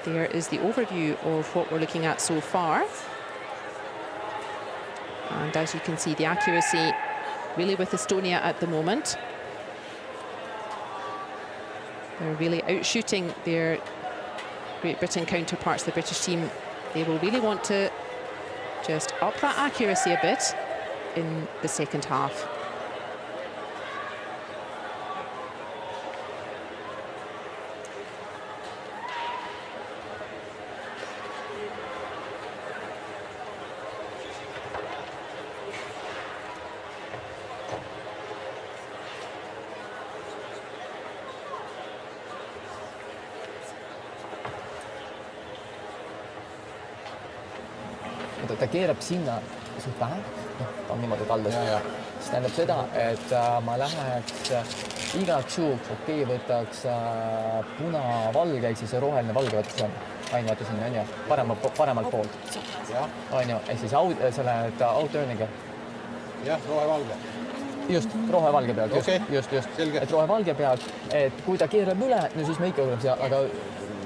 There is the overview of what we're looking at so far. And as you can see, the accuracy really with Estonia at the moment. They're really outshooting their Great Britain counterparts, the British team. They will really want to just up that accuracy a bit in the second half. Ta keerab sinna suht vähe, ta on niimoodi kaldas. See tähendab seda, et ma läheks igaks juhuks, okei, võtaks puna-valge, ehk siis roheline valge võtaks ainult sinna, on ju, paremalt poolt. On ju, ehk siis selle out-turniga. Jah, rohevalge. Just, rohevalge pealt, just. Selge. Et rohevalge pealt, et kui ta keerab üle, no siis me ikka oleme seal, aga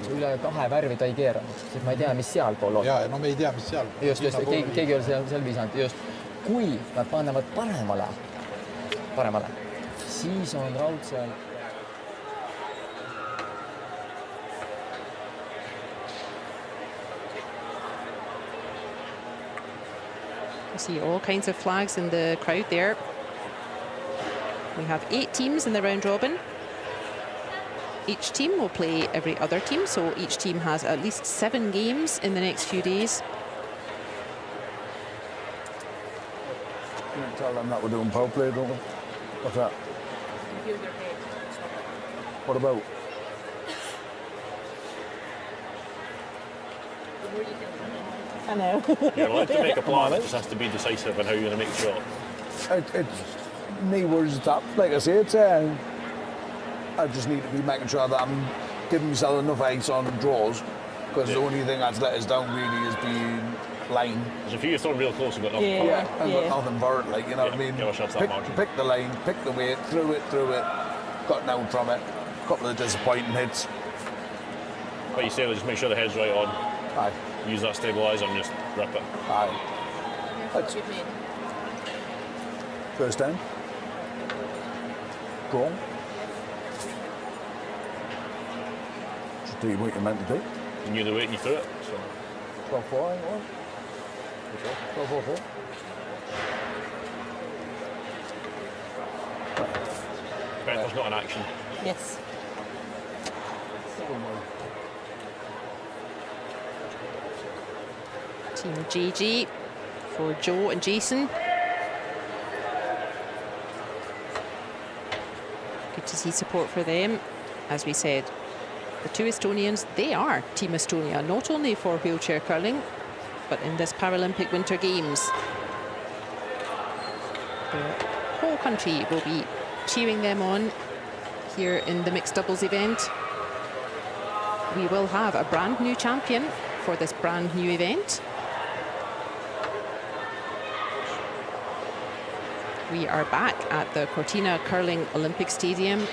üle 2 värvi ta ei keera, sest ma ei tea, mis sealpool on. Ja, no me ei tea, mis seal. Just, keegi ei ole seal visanud, just. Kui nad panevad paremale, siis on raudselt. You see all kinds of flags in the crowd there. We have 8 teams in the round robin. Each team will play every other team, so each team has at least 7 games in the next few days. You don't tell them that we're doing power play, don't we? What's that? What about? I know. You're allowed to make a plan, it just has to be decisive in how you're going to make the shot. It's knee words top. Like I say, it's I just need to be making sure that I'm giving myself enough ice on draws, because the only thing that's let us down really is being line. There's a few you've thrown real close and got nothing. I've got nothing for it, like, you know what I mean? Give ourselves that margin. Pick the line, pick the weight, threw it, got out from it. A couple of disappointing hits. But you say, just make sure the head's right on. Aye. Use that stabiliser and just rip it. Aye. That's first down. Draw. Just do what you're meant to do. You knew the weight and you threw it. So. 12-4, I think it was. 12-4-4. Bethel's not in action. Yes. Team GG for Joe and Jason. Good to see support for them. As we said, the two Estonians, they are Team Estonia, not only for wheelchair curling, but in this Paralympic Winter Games. The whole country will be cheering them on here in the mixed doubles event. We will have a brand new champion for this brand new event. We are back at the Cortina Curling Olympic Stadium.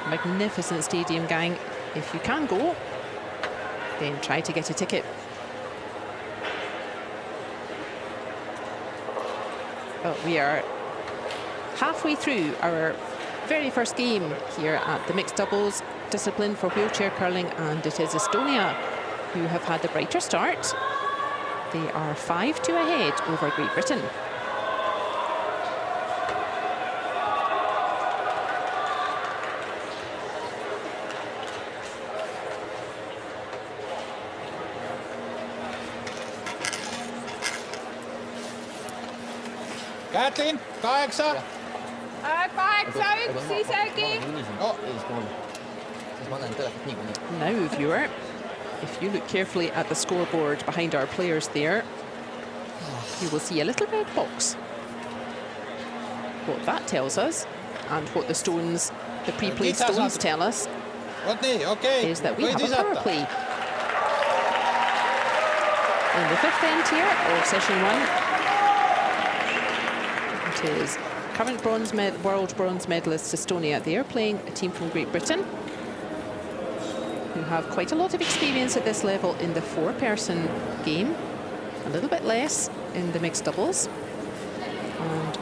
Magnificent stadium, gang. If you can go, then try to get a ticket. Well, we are halfway through our very first game here at the mixed doubles discipline for wheelchair curling, and it is Estonia who have had the brighter start. They are 5-2 ahead over Great Britain. Kätlin, 8. 8-1 isegi. Now, viewer, if you look carefully at the scoreboard behind our players there, you will see a little red box. What that tells us, and what the stones, the pre-played stones tell us, is that we have a power play. In the fifth end here of session 1, it is current world bronze medalists Estonia. They are playing a team from Great Britain who have quite a lot of experience at this level in the 4-person game, a little bit less in the mixed doubles. And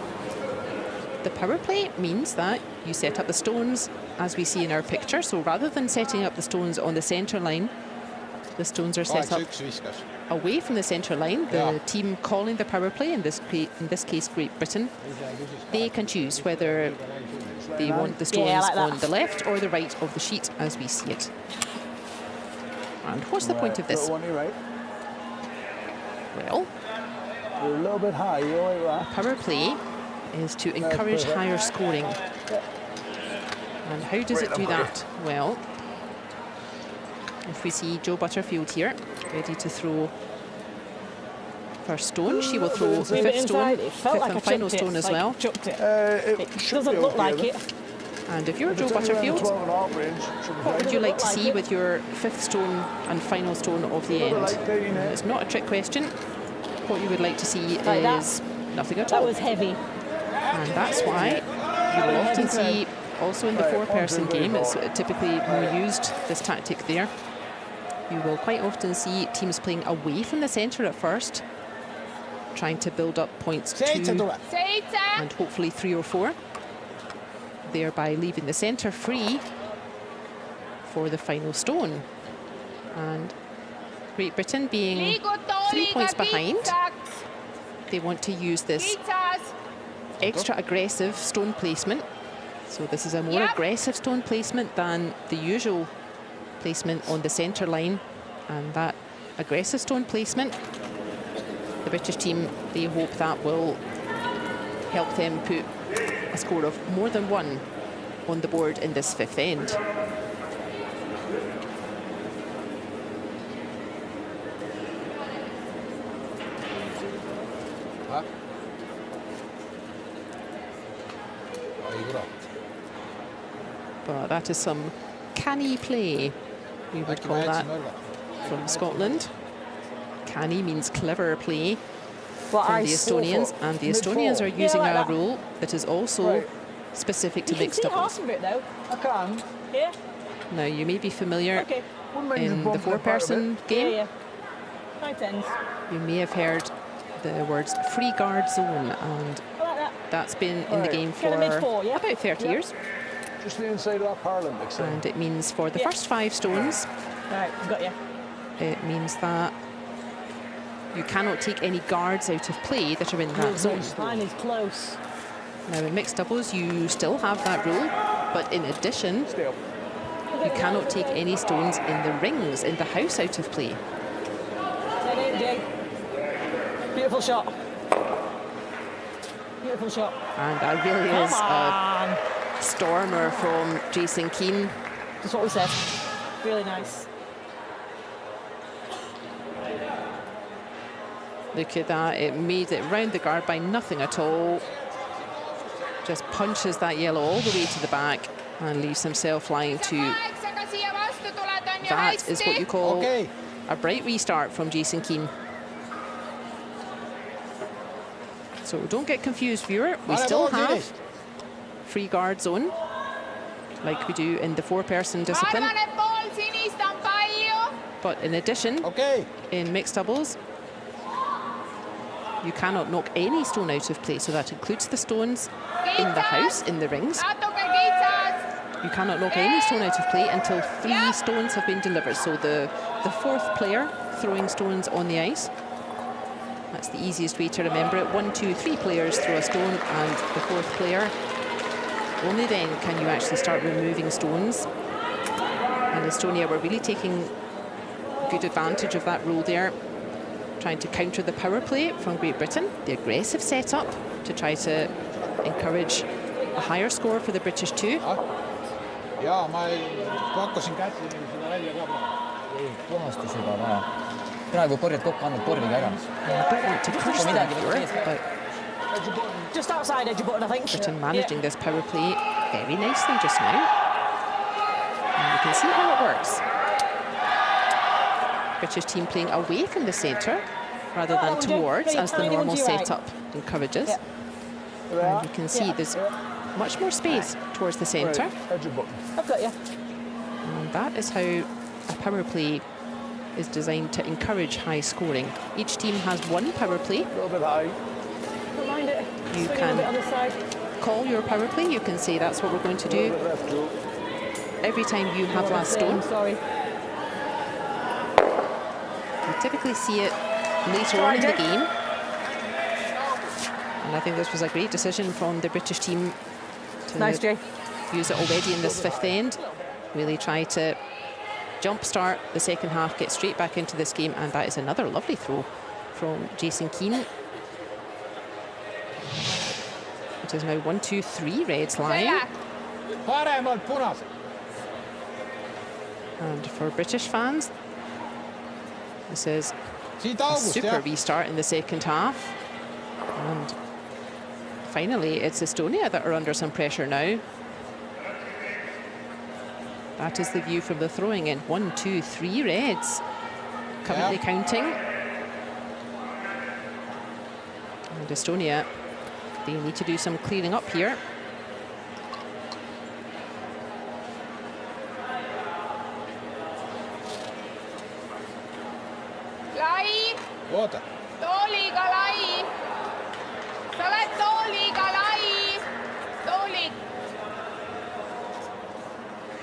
the power play means that you set up the stones as we see in our picture. So rather than setting up the stones on the centre line, the stones are set up away from the centre line. The team calling the power play, in this case Great Britain, they can choose whether they want the stones on the left or the right of the sheet as we see it. And what's the point of this? Well, you're a little bit high, power play is to encourage higher scoring. And how does it do that? Well, if we see Jo Butterfield here, ready to throw first stone, she will throw the fifth stone, fifth and final stone as well. It doesn't look like it. And if you're Jo Butterfield, what would you like to see with your fifth stone and final stone of the end? It's not a trick question. What you would like to see is nothing at all. That was heavy. And that's why you will often see, also in the 4-person game, it's typically more used, this tactic there. You will quite often see teams playing away from the centre at first, trying to build up points 2 and hopefully 3 or 4, thereby leaving the centre free for the final stone. And Great Britain being 3 points behind, they want to use this extra aggressive stone placement. So this is a more aggressive stone placement than the usual placement on the centre line, and that aggressive stone placement, the British team, they hope that will help them put a score of more than 1 on the board in this fifth end. Ai kurat. But that is some canny play, we would Äkki call ma that jätsin nõrgalt. from Scotland. Canny means clever play But from I the saw Estonians, and the Estonians are Yeah, using like a that. rule that is also Right. specific to You can mixed see doubles. half of it though. I can. Here. Now, you may be familiar Okay. Wouldn't mind just in the bumping it back a four-person bit. game. Yeah. High tens. You may have heard the words free guard zone, and I like that. that's been in the Right. game Get a for mid-four, yeah? about 30 Yeah. years. Just the inside of that Paralympics thing. And it means for the Yeah. first 5 stones, Right, got you. it means that you cannot take any guards out of play that are in that zone. Mine is close. Now, in mixed doubles, you still have that rule, but in addition, Stay up. you cannot take any stones in the rings, in the house, out of play. 10-8, Jay. Beautiful shot. Beautiful shot. And that really Come is a on. stormer from Jason Keane. That's what we said. Really nice. Look at that, it made it round the guard by nothing at all. Just punches that yellow all the way to the back and leaves himself lying to. Kaheksaga siia vastu tuled, on ju That is what you hästi. call Okei. a bright restart from Jason Keane. So don't get confused, viewer. We Pane still pool have sinist. free guard zone, like we do in the 4-person discipline. Arvan, et pool sinist on palju. But in addition, Okei. in mixed doubles, you cannot knock any stone out of play. So that includes the stones in the house, in the rings. Natuke kitsas. You cannot knock any stone out of play until 3 stones have been delivered. So the 4th player throwing stones on the ice. That's the easiest way to remember it. 1, 2, 3 players throw a stone, and the 4th player. Only then can you actually start removing stones. And Estonia were really taking good advantage of that rule there, trying to counter the power play from Great Britain, the aggressive setup to try to encourage a higher score for the British too. Jaa, ma pakkusin kätte seda välja ka praegu. puhastus juba vaja. Praegu korjad kokku, annad korviga ära. I don't want to curse them here, but Just outside edge of button, I think. Britain managing this power play very nicely just now. And you can see how it works. British team playing away from the centre rather than towards, as the normal setup encourages. And you can see there's much more space towards the centre. Right. Edge of button. I've got you. And that is how a power play is designed to encourage high scoring. Each team has 1 power play. A little bit high. Don't mind it. You Swing can- a bit on the side. Call your power play. You can say that's what we're going to A little do bit left, Joe. every time you have What I'm last saying, stone. Sorry. You typically see it later on in the game. And I think this was a great decision from the British team to Nice, Jay. use it already in this 5th end. Really try to jumpstart the second half, get straight back into this game, and that is another lovely throw from Jason Keane. It is now 1, 2, 3 reds lying. Selja. Paremalt punased. And for British fans, this is Siit a august, super jah. restart in the second half. And finally, it's Estonia that are under some pressure now. That is the view from the throwing in. 1, 2, 3 reds. Currently Yeah. counting. And Estonia, they need to do some clearing up here. Lai. Oota. Tooliga lai. Sa oled tooliga lai. Tooli.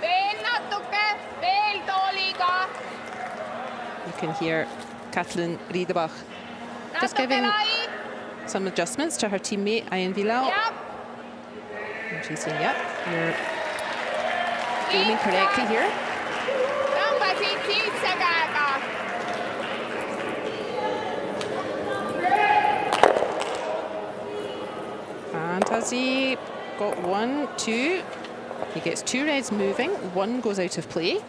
Veel natuke. Veel tooliga. You can hear Kathleen Riedebach just Natuke giving lai. some adjustments to her teammate Ian Villau. Jah. And she's saying, yep, you're aiming correctly here. Tõmbasid siitse käega. And has he got 1, 2? He gets 2 reds moving, 1 goes out of play.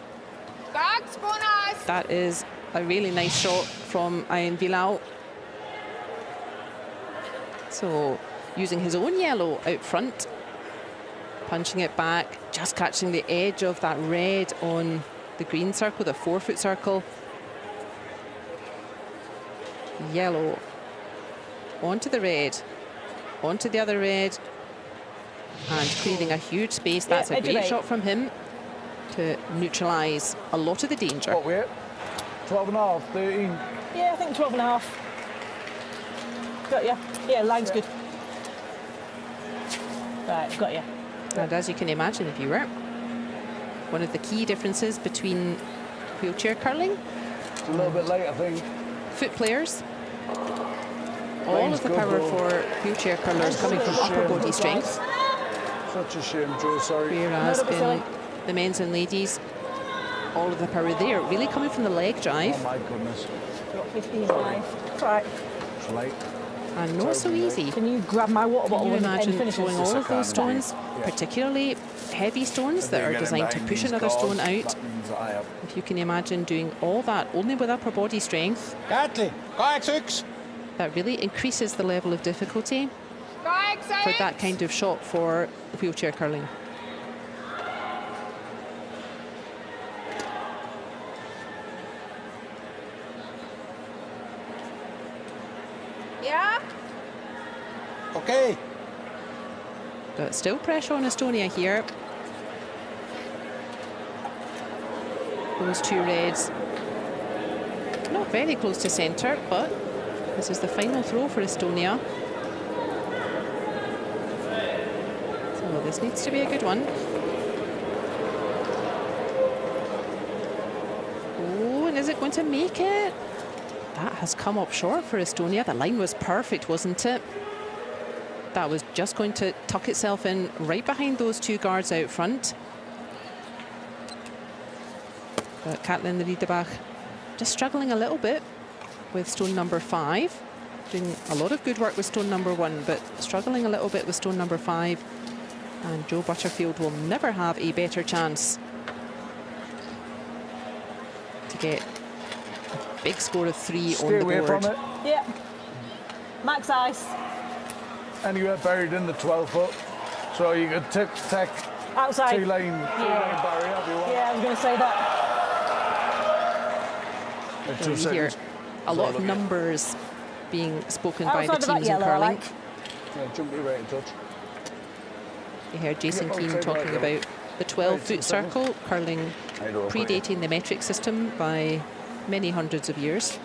Kaks punast. That is a really nice shot from Ian Villau. So using his own yellow out front, punching it back, just catching the edge of that red on the green circle, the 4-foot circle. Yellow onto the red, onto the other red, and clearing a huge space. That's a great shot from him to neutralise a lot of the danger. What weight? 12.5, 13. Yeah, I think 12.5. Got you. Yeah, line's good. Right, got you. And as you can imagine, if you were, one of the key differences between wheelchair curling, It's a little bit late, I think. foot players, all of the power for wheelchair curlers coming from upper body strength, Such a shame, Joe, sorry. whereas in the men's and ladies, all of the power there really coming from the leg drive. Oh my goodness. Got 15.5. Right. It's late. And not so easy. Can you grab my water Can bottle you and imagine finish throwing this? all of those stones, particularly heavy stones that are designed to push another stone out? If you can imagine doing all that only with upper body strength, Kätli, 8-1. that really increases the level of difficulty for that kind of shot for wheelchair curling. Yeah? Okay. But still pressure on Estonia here. Those two reds not very close to centre, but this is the final throw for Estonia. So this needs to be a good one. Oh, and is it going to make it? That has come up short for Estonia. The line was perfect, wasn't it? That was just going to tuck itself in right behind those two guards out front. But Katlin Riedebach just struggling a little bit with stone number 5. Doing a lot of good work with stone number 1, but struggling a little bit with stone number 5. And Joe Butterfield will never have a better chance to get a big score of 3 on the board. From it. Yeah. Max ice. Anywhere buried in the 12-foot. So you could take Outside. two-lane barrier if you want. Yeah, I was going to say that. So you hear a lot of numbers being spoken by the Outside of that teams in yellow, I curling. like. Yeah, jump you right in touch. You heard Jason Yeah, Keane outside talking right, about the 12-foot circle, curling predating the metric system by many hundreds of years.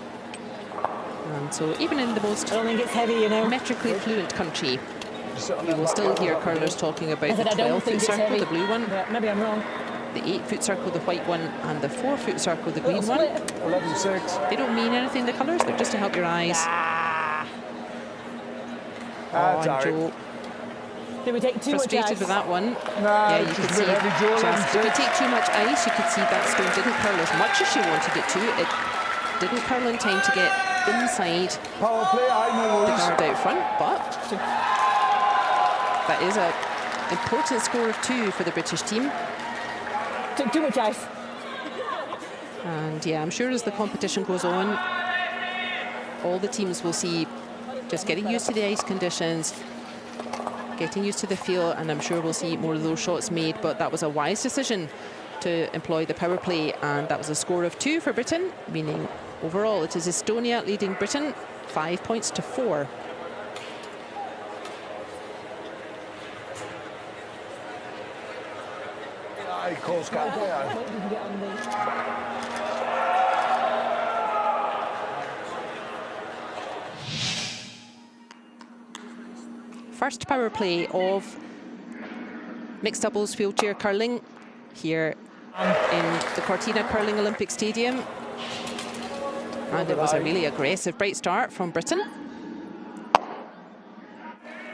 And so even in the most I don't think it's heavy, you know. metrically fluent country, you will still hear curlers talking about the I don't 12-foot think it's circle, heavy. the blue one, Yeah, maybe I'm wrong. the 8-foot circle, the white one, and the 4-foot circle, the green Little one. split. 11-6. They don't mean anything, the colours, they're just to help your eyes. That's and all right. Joe Did we take too much frustrated ice? with that one. Nah, Yeah, you it's could just a see bit heavy, Joe, just, if 11-6. you take too much ice, you could see that stone didn't curl as much as she wanted it to. It didn't curl in time to get inside Power play, I know the worries. guard out front, but that is an important score of 2 for the British team. Took too much ice. And yeah, I'm sure as the competition goes on, all the teams will see just getting used to the ice conditions, getting used to the feel, and I'm sure we'll see more of those shots made. But that was a wise decision to employ the power play, and that was a score of 2 for Britain, meaning overall it is Estonia leading Britain 5 points to 4. Aye, close cut. Yeah. Wait, we can get on the... First power play of mixed doubles wheelchair curling here in the Cortina Curling Olympic Stadium. And it was a really aggressive bright start from Britain.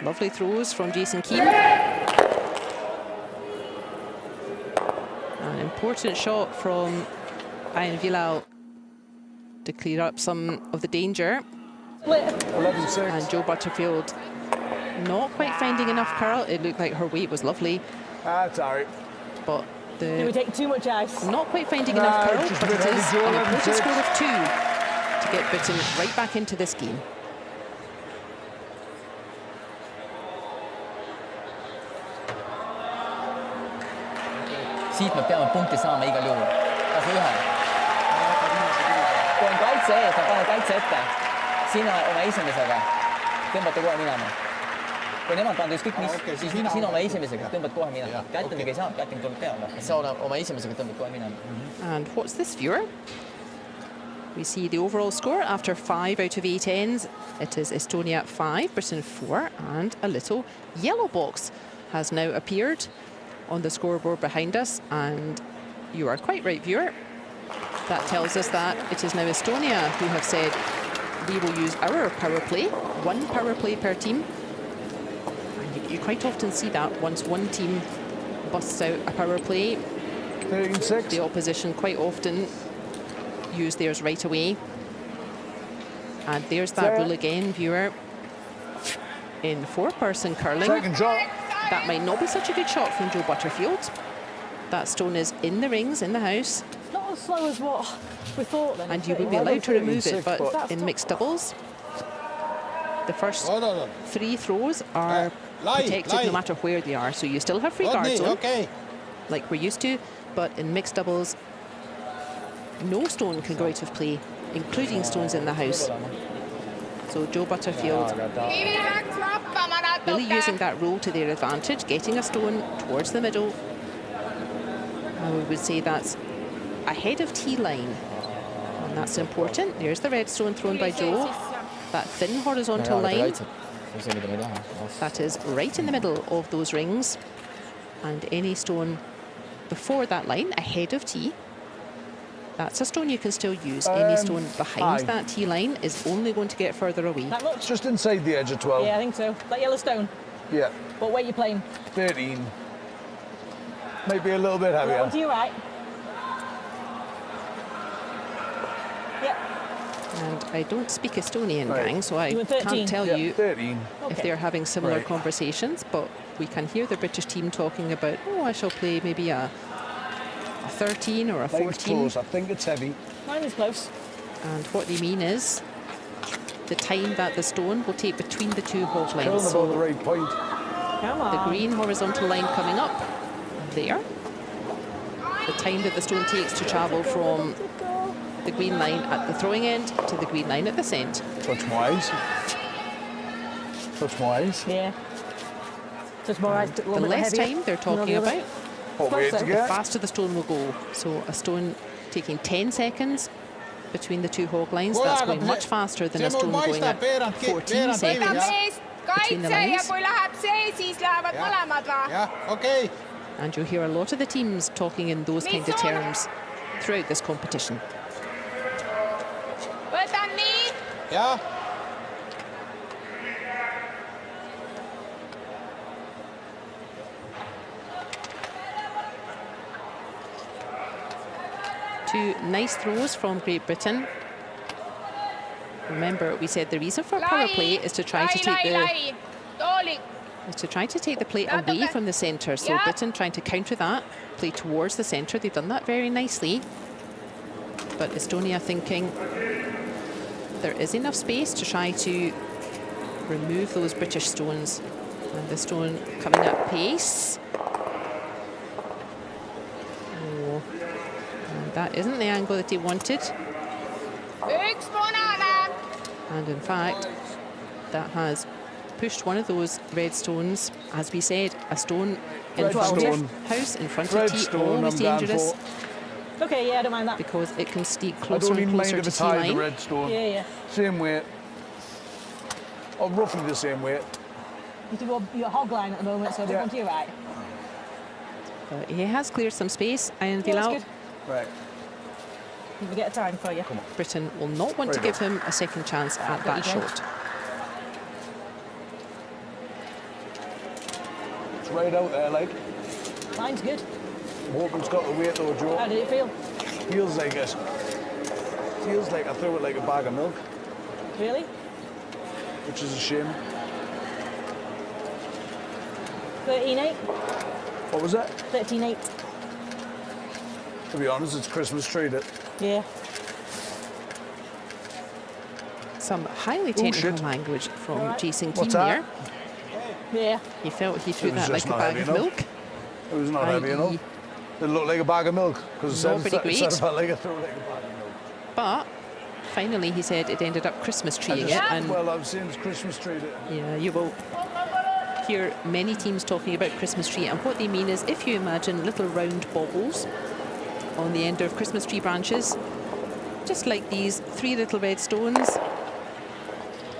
Lovely throws from Jason Keane. An important shot from Ian Villau to clear up some of the danger. 11-6. And Joe Butterfield not quite finding enough curl. It looked like her weight was lovely, That's all right. but Did we take too much ice? not quite finding enough curl, just a but bit it is heavy, Joe, an important 11-6. score of 2 to get Britain right back into this game. siit me peame punkti saama igal juhul. Kas või ühe? Kui on kaitse ees, ma panen kaitse ette. Sina oma esimesega tõmbate kohe minema. Kui nemad pannud ükskõik mis, siis sina oma esimesega tõmbad kohe minema. Kättingiga ei saa, kätting tuleb peale. Sa oma esimesega tõmbad kohe minema. And what's this, viewer? We see the overall score after 5 out of 8 ends. It is Estonia 5, Britain 4, and a little yellow box has now appeared on the scoreboard behind us. And you are quite right, viewer. That tells us that it is now Estonia who have said we will use our power play, 1 power play per team. And you quite often see that once one team busts out a power play, 13-6. the opposition quite often use theirs right away. And there's that rule again, viewer. In 4-person curling, Second shot. that might not be such a good shot from Joe Butterfield. That stone is in the rings, in the house, Not as slow as what we thought then. and you would be allowed to remove it, but in mixed doubles, the first 3 throws are protected no matter where they are, so you still have free guards on, like we're used to, but in mixed doubles, no stone can go out of play, including stones in the house. So Joe Butterfield really using that rule to their advantage, getting a stone towards the middle. And we would say that's ahead of tee line, and that's important. There's the red stone thrown by Joe, that thin horizontal line. That is right in the middle of those rings, and any stone before that line, ahead of tee, that's a stone you can still use. Any stone behind that tee line is only going to get further away. That looks Just inside the edge of 12. Yeah, I think so. That yellow stone. Yeah. What weight are you playing? 13. Maybe a little bit That one heavier. to your right. Yep. And I don't speak Estonian, Right. gang, so I You were 13? can't tell Yeah, you 13. if Okay. they're having similar Right. conversations, but we can hear the British team talking about, oh, I shall play maybe a 13 or a Mine's 14. close. I think it's heavy. Mine is close. And what they mean is the time that the stone will take between the 2 hog Killing lines. about the So right point. Come on. the green horizontal line coming up there. The time that the stone takes to travel from the green line at the throwing end to the green line at this end. Touch wise. Touch wise. Yeah. Just more eyes. The less time they're talking about, What weight to Closer. the get? faster the stone will go. So a stone taking 10 seconds between the 2 hog lines, that's going much faster than a stone going at 14 seconds. between the kaitse ja lines. kui läheb see, siis lähevad mõlemad või? jah, okei. And you'll hear a lot of the teams talking in those kind of terms throughout this competition. võtan nii. jah. Two nice throws from Great Britain. Remember, we said the reason for power play is to try to take the toolik. is to try to take the play away from the centre. So Yeah. Britain trying to counter that, play towards the centre. They've done that very nicely. But Estonia thinking there is enough space to try to remove those British stones. And the stone coming at pace. Oh. And that isn't the angle that he wanted. üks punane. And in fact, that has pushed one of those red stones. As we said, a stone in Red front stone. of house, in front Red of tee, stone, always I'm going dangerous for. Okay, yeah, I don't mind that. because it can sneak I closer don't and even mind closer if to it's tee high, the line. red stone. Yeah, yeah. Same weight. Or roughly the same weight. You do your hog line at the moment, so I don't Yeah. want to your right. But he has cleared some space, and Yeah, that's Bilal, good. Right. We get a time for you. Britain will not want to Right give him a second chance at that you go. shot. It's right out there, like. Mine's good. Hope it's got the weight though, Joe. How did it feel? Feels like it. Feels like I threw it like a bag of milk, Really? which is a shame. 13-8? What was that? 13-8. To be honest, it's Christmas tree. That Yeah. Some highly technical shit. language from Alright. Jason What's Keane that? there. Yeah. He felt he threw It was that like just a not bag heavy of enough. milk. it was not heavy i.e. enough. It looked like a bag of milk because Not very great. it felt like it looked like a bag of milk. But finally, he said it ended up Christmas treeing it. And Well, I've seen this Christmas tree. yeah, you will hear many teams talking about Christmas tree, and what they mean is if you imagine little round baubles on the end of Christmas tree branches, just like these 3 little red stones,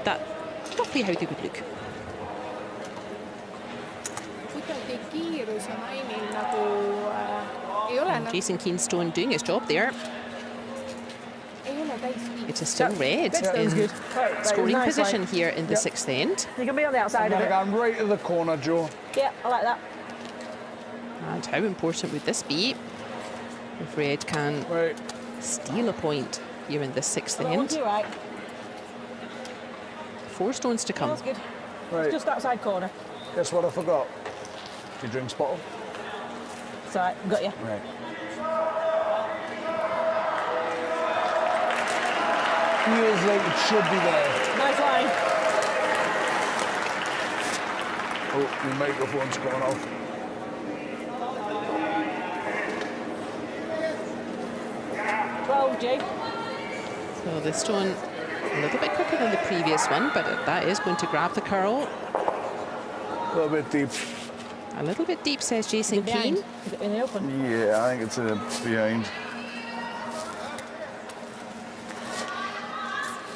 that's roughly how they would look. kuidagi kiirus on Ainil nagu ei ole nagu Jason Keenstone doing his job there. ei ole täis kiirus. It is still red That was in good. Right, scoring nice, position like- here in the Yep. 6th end. You can be on the outside of it. I'm right to the corner, Joe. Yeah, I like that. And how important would this be if red can Right. steal a point here in the 6th end? You're right. 4 stones to come. That's good. Right. Just outside corner. Guess what I forgot? Your drinks bottle. It's all right. Got you. Right. Feels like it should be there. Nice line. Oh, your microphone's going off. Well, Jay. So the stone a little bit quicker than the previous one, but that is going to grab the curl. A little bit deep. A little bit deep, says Jason Behind. Keane. Is it in the open? Yeah, I think it's behind.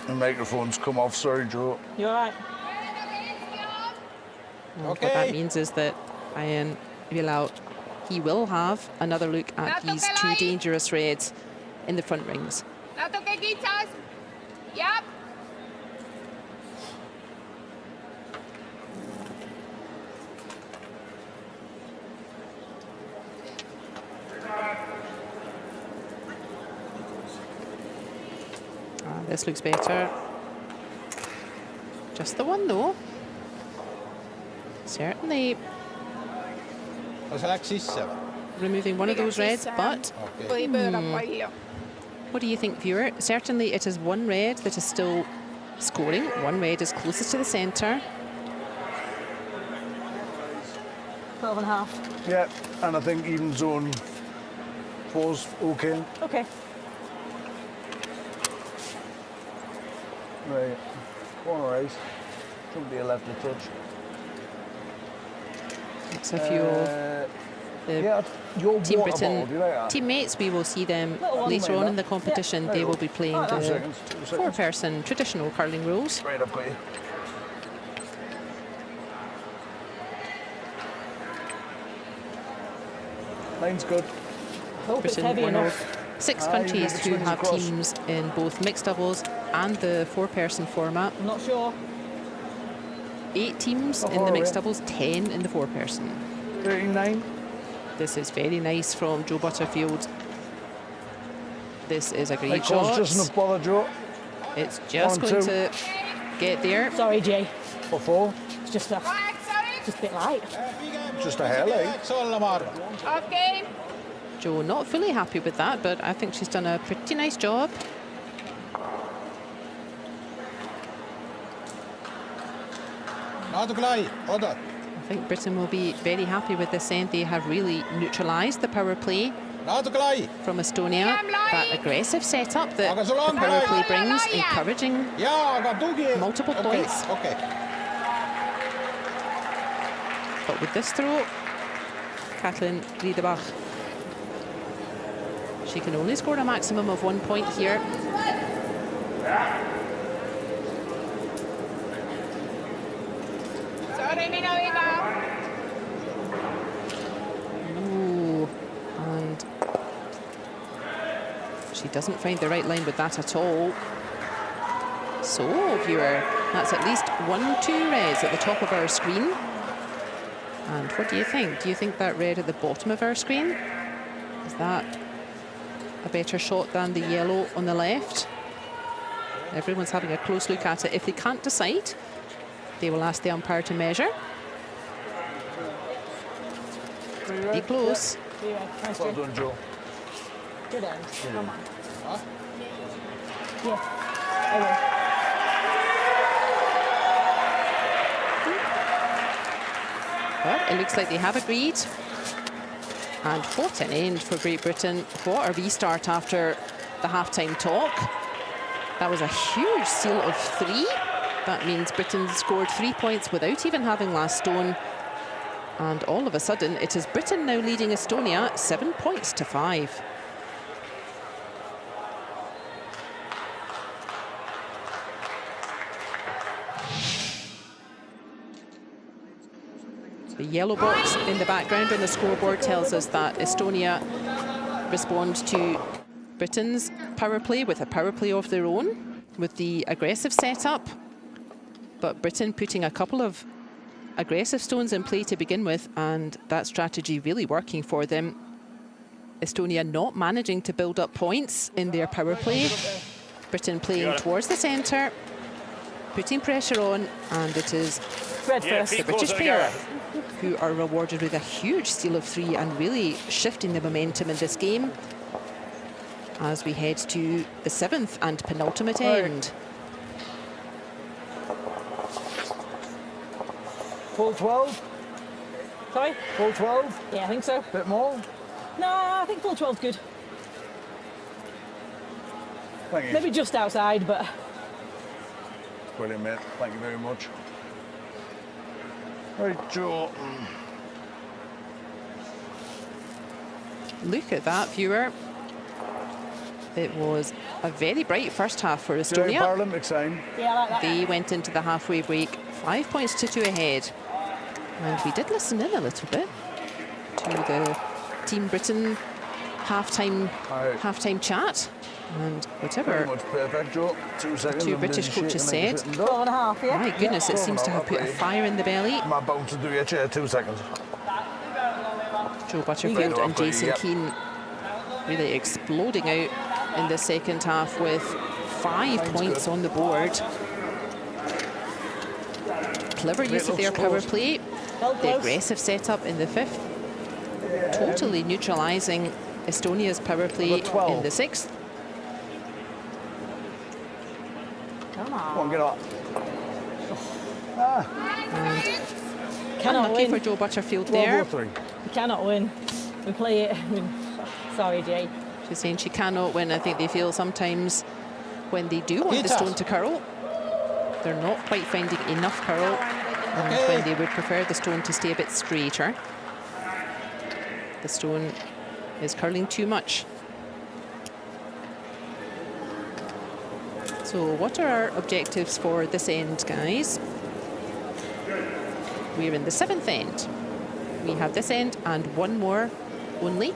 The microphone's come off, sorry, Joe. You're all right. And what that means is that Ian Villau, he will have another look at these 2 dangerous reds in the front rings. Natuke kitsas. Jep. This looks better. Just the one though. Certainly no see läks sisse või? removing one of those reds, but Või pöörab palju. what do you think, viewer? Certainly it is one red that is still scoring. One red is closest to the centre. 12 and a half. Yeah, and I think even zone 4's okay. Okay. Right. Corner ice. Shouldn't be left to touch. It's a few of the Yeah, your Team water Britain bottle, do you like that? teammates. We will see them Little one later way, on that. in the competition. Yeah. They will be playing Oh, Two the seconds, 2 seconds. 4-person traditional curling rules. Right, I've got you. Mine's good. Hope it's Britain, heavy one enough. of 6 Aye, countries the who swings have across. teams in both mixed doubles and the 4-person format. I'm not sure. 8 teams How in far the mixed away? doubles, 10 in the 4-person. 39. This is very nice from Joe Butterfield. This is a great Like, shot. just enough bother, Joe. It's just 1, going 2. to get there. Sorry, Jay. For 4. It's just a bit light. Just a hair light. Läks olla, ma arvan. okei. Joe not fully happy with that, but I think she's done a pretty nice job. natuke lai, oota. I think Britain will be very happy with this end. They have really neutralised the power play natuke lai. from Estonia. That aggressive setup that Aga sul the on power praegu- play brings, encouraging jaa, aga tugi. Multiple Okei, points. okei. But with this throw, Kathleen Riedebach, she can only score a maximum of 1 point here. Sorry, minu viga. Ooh, and she doesn't find the right line with that at all. So, viewer, that's at least 1-2 reds at the top of our screen. And what do you think? Do you think that red at the bottom of our screen, is that a better shot than the yellow on the left? Everyone's having a close look at it. If they can't decide, they will ask the umpire to measure. Be close. Nice, Well Jay. done, Joe. Good end. Come on. Yeah. I will. But it looks like they have agreed. And what an end for Great Britain. What a restart after the half-time talk. That was a huge steal of 3. That means Britain scored 3 points without even having last stone. And all of a sudden, it is Britain now leading Estonia 7 points to 5. The yellow box in the background on the scoreboard tells us that Estonia respond to Britain's power play with a power play of their own, with the aggressive setup. But Britain putting a couple of aggressive stones in play to begin with, and that strategy really working for them. Estonia not managing to build up points in their power play. Britain playing towards the centre, putting pressure on, and it is the British pair who are rewarded with a huge steal of 3 and really shifting the momentum in this game as we head to the 7th and penultimate end. Full 12? Sorry? Full 12? Yeah, I think so. Bit more? No, I think full 12's good. Thank you. Maybe just outside, but... Brilliant, mate. Thank you very much. Right, Joe. Look at that, viewer. It was a very bright first half for Estonia. Paralympic sign. Yeah, I like that. They went into the halfway break 5 points to 2 ahead. And we did listen in a little bit to the Team Britain half-time chat. And whatever Pretty much perfect, Joe. 2 seconds. two British coaches said, 12.5, yeah? my goodness, it seems to have put a fire in the belly. I'm about to do your chair, 2 seconds. Joe Butterfield and Jason Keane really exploding out in the second half with 5 points on the board. Clever use of their power play. The aggressive setup in the 5th. Totally neutralising Estonia's power play in the 6th. Come Come on, get up. Cannot Unlucky win. for Joe Butterfield Well, there. 3. We cannot win. We play it. Sorry, Jay. She's saying she cannot win. I think they feel sometimes when they do want the stone to curl, they're not quite finding enough curl, and when they would prefer the stone to stay a bit straighter, the stone is curling too much. So what are our objectives for this end, guys? We're in the 7th end. We have this end and one more only.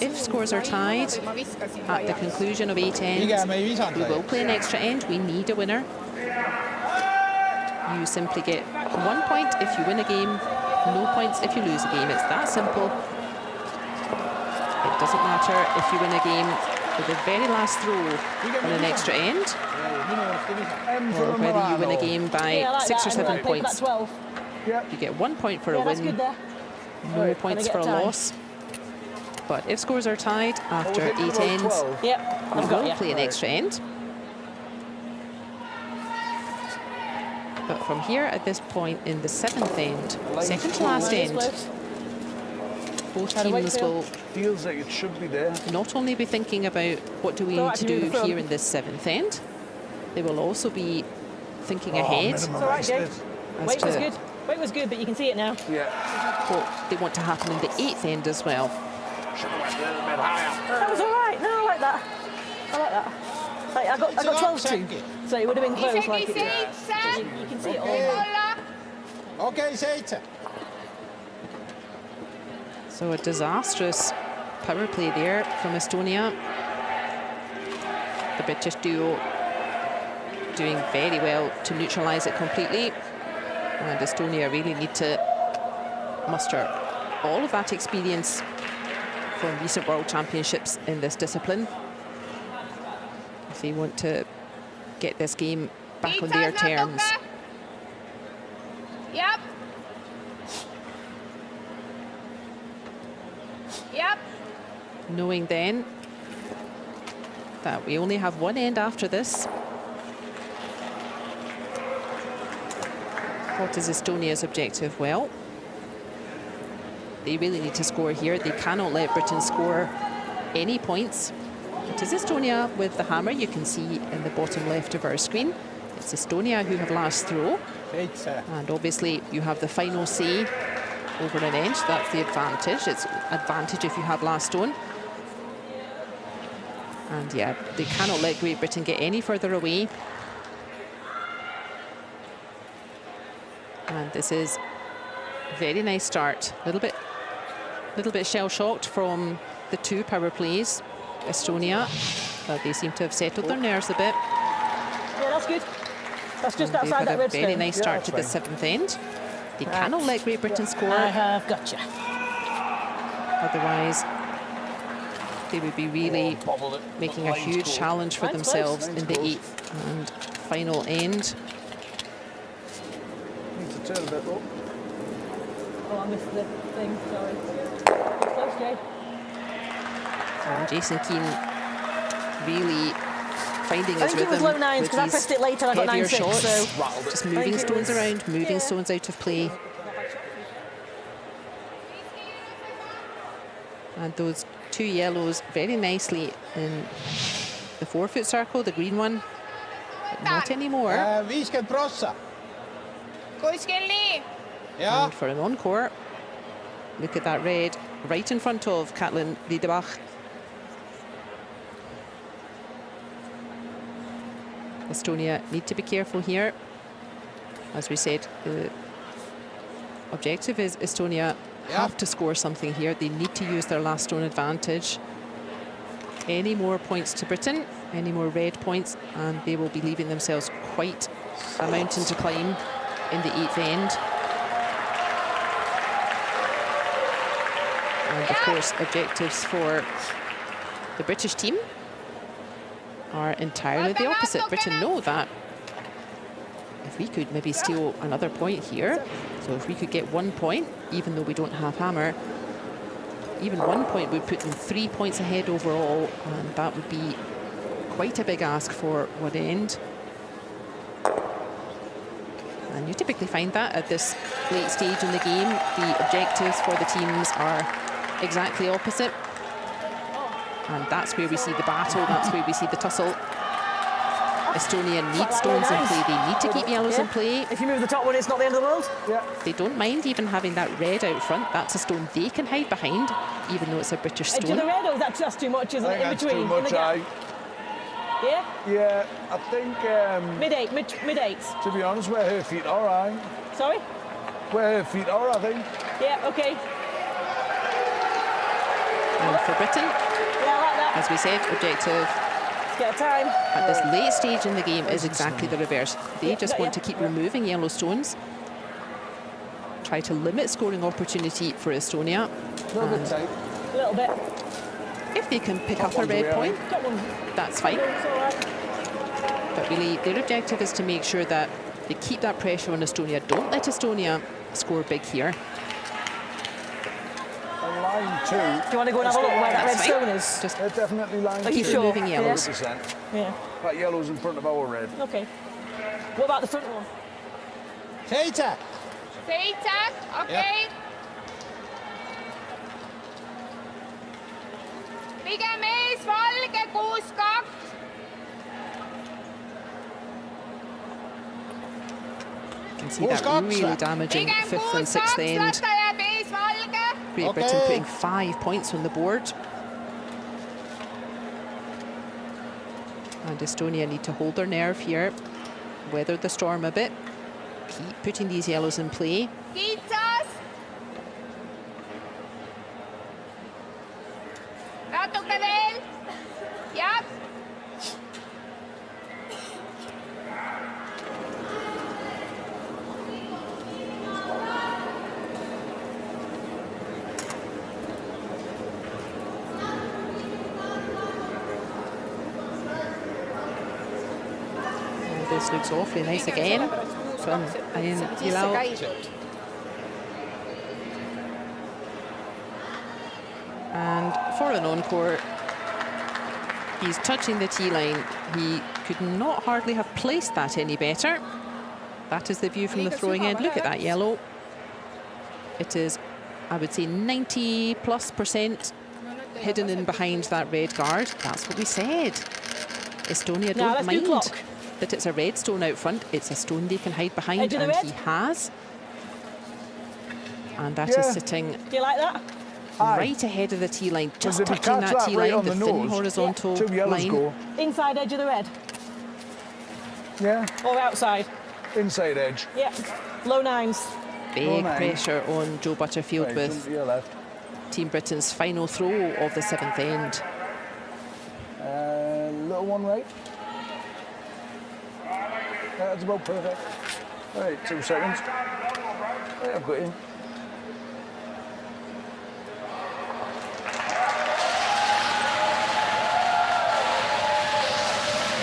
If scores are tied at the conclusion of 8 ends, we will play an extra end. We need a winner. You simply get 1 point if you win a game, no points if you lose a game. It's that simple. It doesn't matter if you win a game with the very last throw on an extra end, or whether you win a game by 6 or 7 points. You get 1 point for a win, no points for a loss. But if scores are tied after 8 ends, we will play an extra end. But from here at this point in the 7th end, second to last end, both teams will feels like it should be there. not only be thinking about what do we need to do here in this 7th end, they will also be thinking ahead It's all right, Jay. Weight was good. Weight was good, but you can see it now. Yeah. what they want to happen in the 8th end as well. That was all right. No, I like that. I like that. Like, I got 12-2, so it would have been close. Like it, you can see it all. Okay, 7. So a disastrous power play there from Estonia. The British duo doing very well to neutralise it completely. And Estonia really need to muster all of that experience from recent World Championships in this discipline if they want to get this game back on their terms. Yep. Yep. Knowing then that we only have one end after this. What is Estonia's objective? Well, They really need to score here. They cannot let Britain score any points. It is Estonia with the hammer. You can see in the bottom left of our screen. It's Estonia who have last throw. And obviously you have the final say over an end. That's the advantage. It's advantage if you have last stone. And yeah, they cannot let Great Britain get any further away. And this is a very nice start. A little bit shell-shocked from the 2 power plays. Estonia, but they seem to have settled their nerves a bit. Yeah, that's good. That's just And outside that red they've had a very stone. nice start to the 7th end. They cannot let Great Britain score. I have gotcha. Otherwise, they would be really making a huge challenge for themselves in the 8th and final end. Needs to turn a bit, though. Oh, I missed the thing, sorry. Close, Jay. And Jason Keane really finding I his think it was rhythm low 9s with because I these pressed it later. I got heavier 9-6. shots. So Just moving stones around, moving stones out of play. And those 2 yellows very nicely in the 4-foot circle, the green one, but not anymore. 50%. kuskil nii . jah , And for an encore, look at that red right in front of Katlin Riedebach. Estonia need to be careful here. As we said, the objective is Estonia have to score something here. They need to use their last stone advantage. Any more points to Britain, any more red points, and they will be leaving themselves quite a mountain to climb in the 8th end. And of course, objectives for the British team are entirely the opposite. Britain know that if we could maybe steal another point here, so if we could get 1 point, even though we don't have hammer, even 1 point would put them 3 points ahead overall, and that would be quite a big ask for one end. And you typically find that at this late stage in the game, the objectives for the teams are exactly opposite. And that's where we see the battle, that's where we see the tussle. Estonia need stones in play, they need to keep yellows in play. If you move the top one, it's not the end of the world. They don't mind even having that red out front. That's a stone they can hide behind, even though it's a British Edge of stone. the red, or is that just too much, isn't I it, think in that's between? too much, Yeah? Yeah, I think, Mid-8, mid-8s. to be honest, where her feet are, Sorry? where her feet are, I think. Yeah, okay. And for Britain, Yeah, I like that. as we said, objective Let's get a time. at this late stage in the game is exactly the reverse. They just want to keep removing yellow stones, try to limit scoring opportunity for Estonia. A little bit tight. A little bit. If they can pick up a red point, Top one. that's fine. It's all right. But really, their objective is to make sure that they keep that pressure on Estonia. Don't let Estonia score big here. And line 2. Do you want to go and have a look where that red That's stone fine. is? Just They're definitely line 2. Are you keep sure? removing yellows. 100%. Yeah. That yellow's in front of our red. Okay. What about the front one? 7. 7 , okei . pigem ees valge 6-2 . You can see that really damaging pigem 5th and 6th 6-2 , end. las ta jääb ees valge . Great Britain putting 5 points on the board. And Estonia need to hold their nerve here, weather the storm a bit, keep putting these yellows in play. kitsas . natuke veel . jah . And this looks awfully nice again from Ain Ilau. And for an encore, he's touching the tee line. He could not hardly have placed that any better. That is the view from the throwing end. Look at that yellow. It is I would say 90+% hidden in behind that red guard. That's what we said. Estonia don't mind that it's a red stone out front. It's a stone they can hide behind, and he has. And that is sitting Do you like that? right ahead of the tee line, just touching that tee line, the thin horizontal line. Inside edge of the red. Yeah. Or outside. Inside edge. Yeah. Low nines. Big pressure on Joe Butterfield Right, with jump to your left. Team Britain's final throw of the 7th end. Little one right. That's about perfect. All right, 2 seconds. Right, I've got him.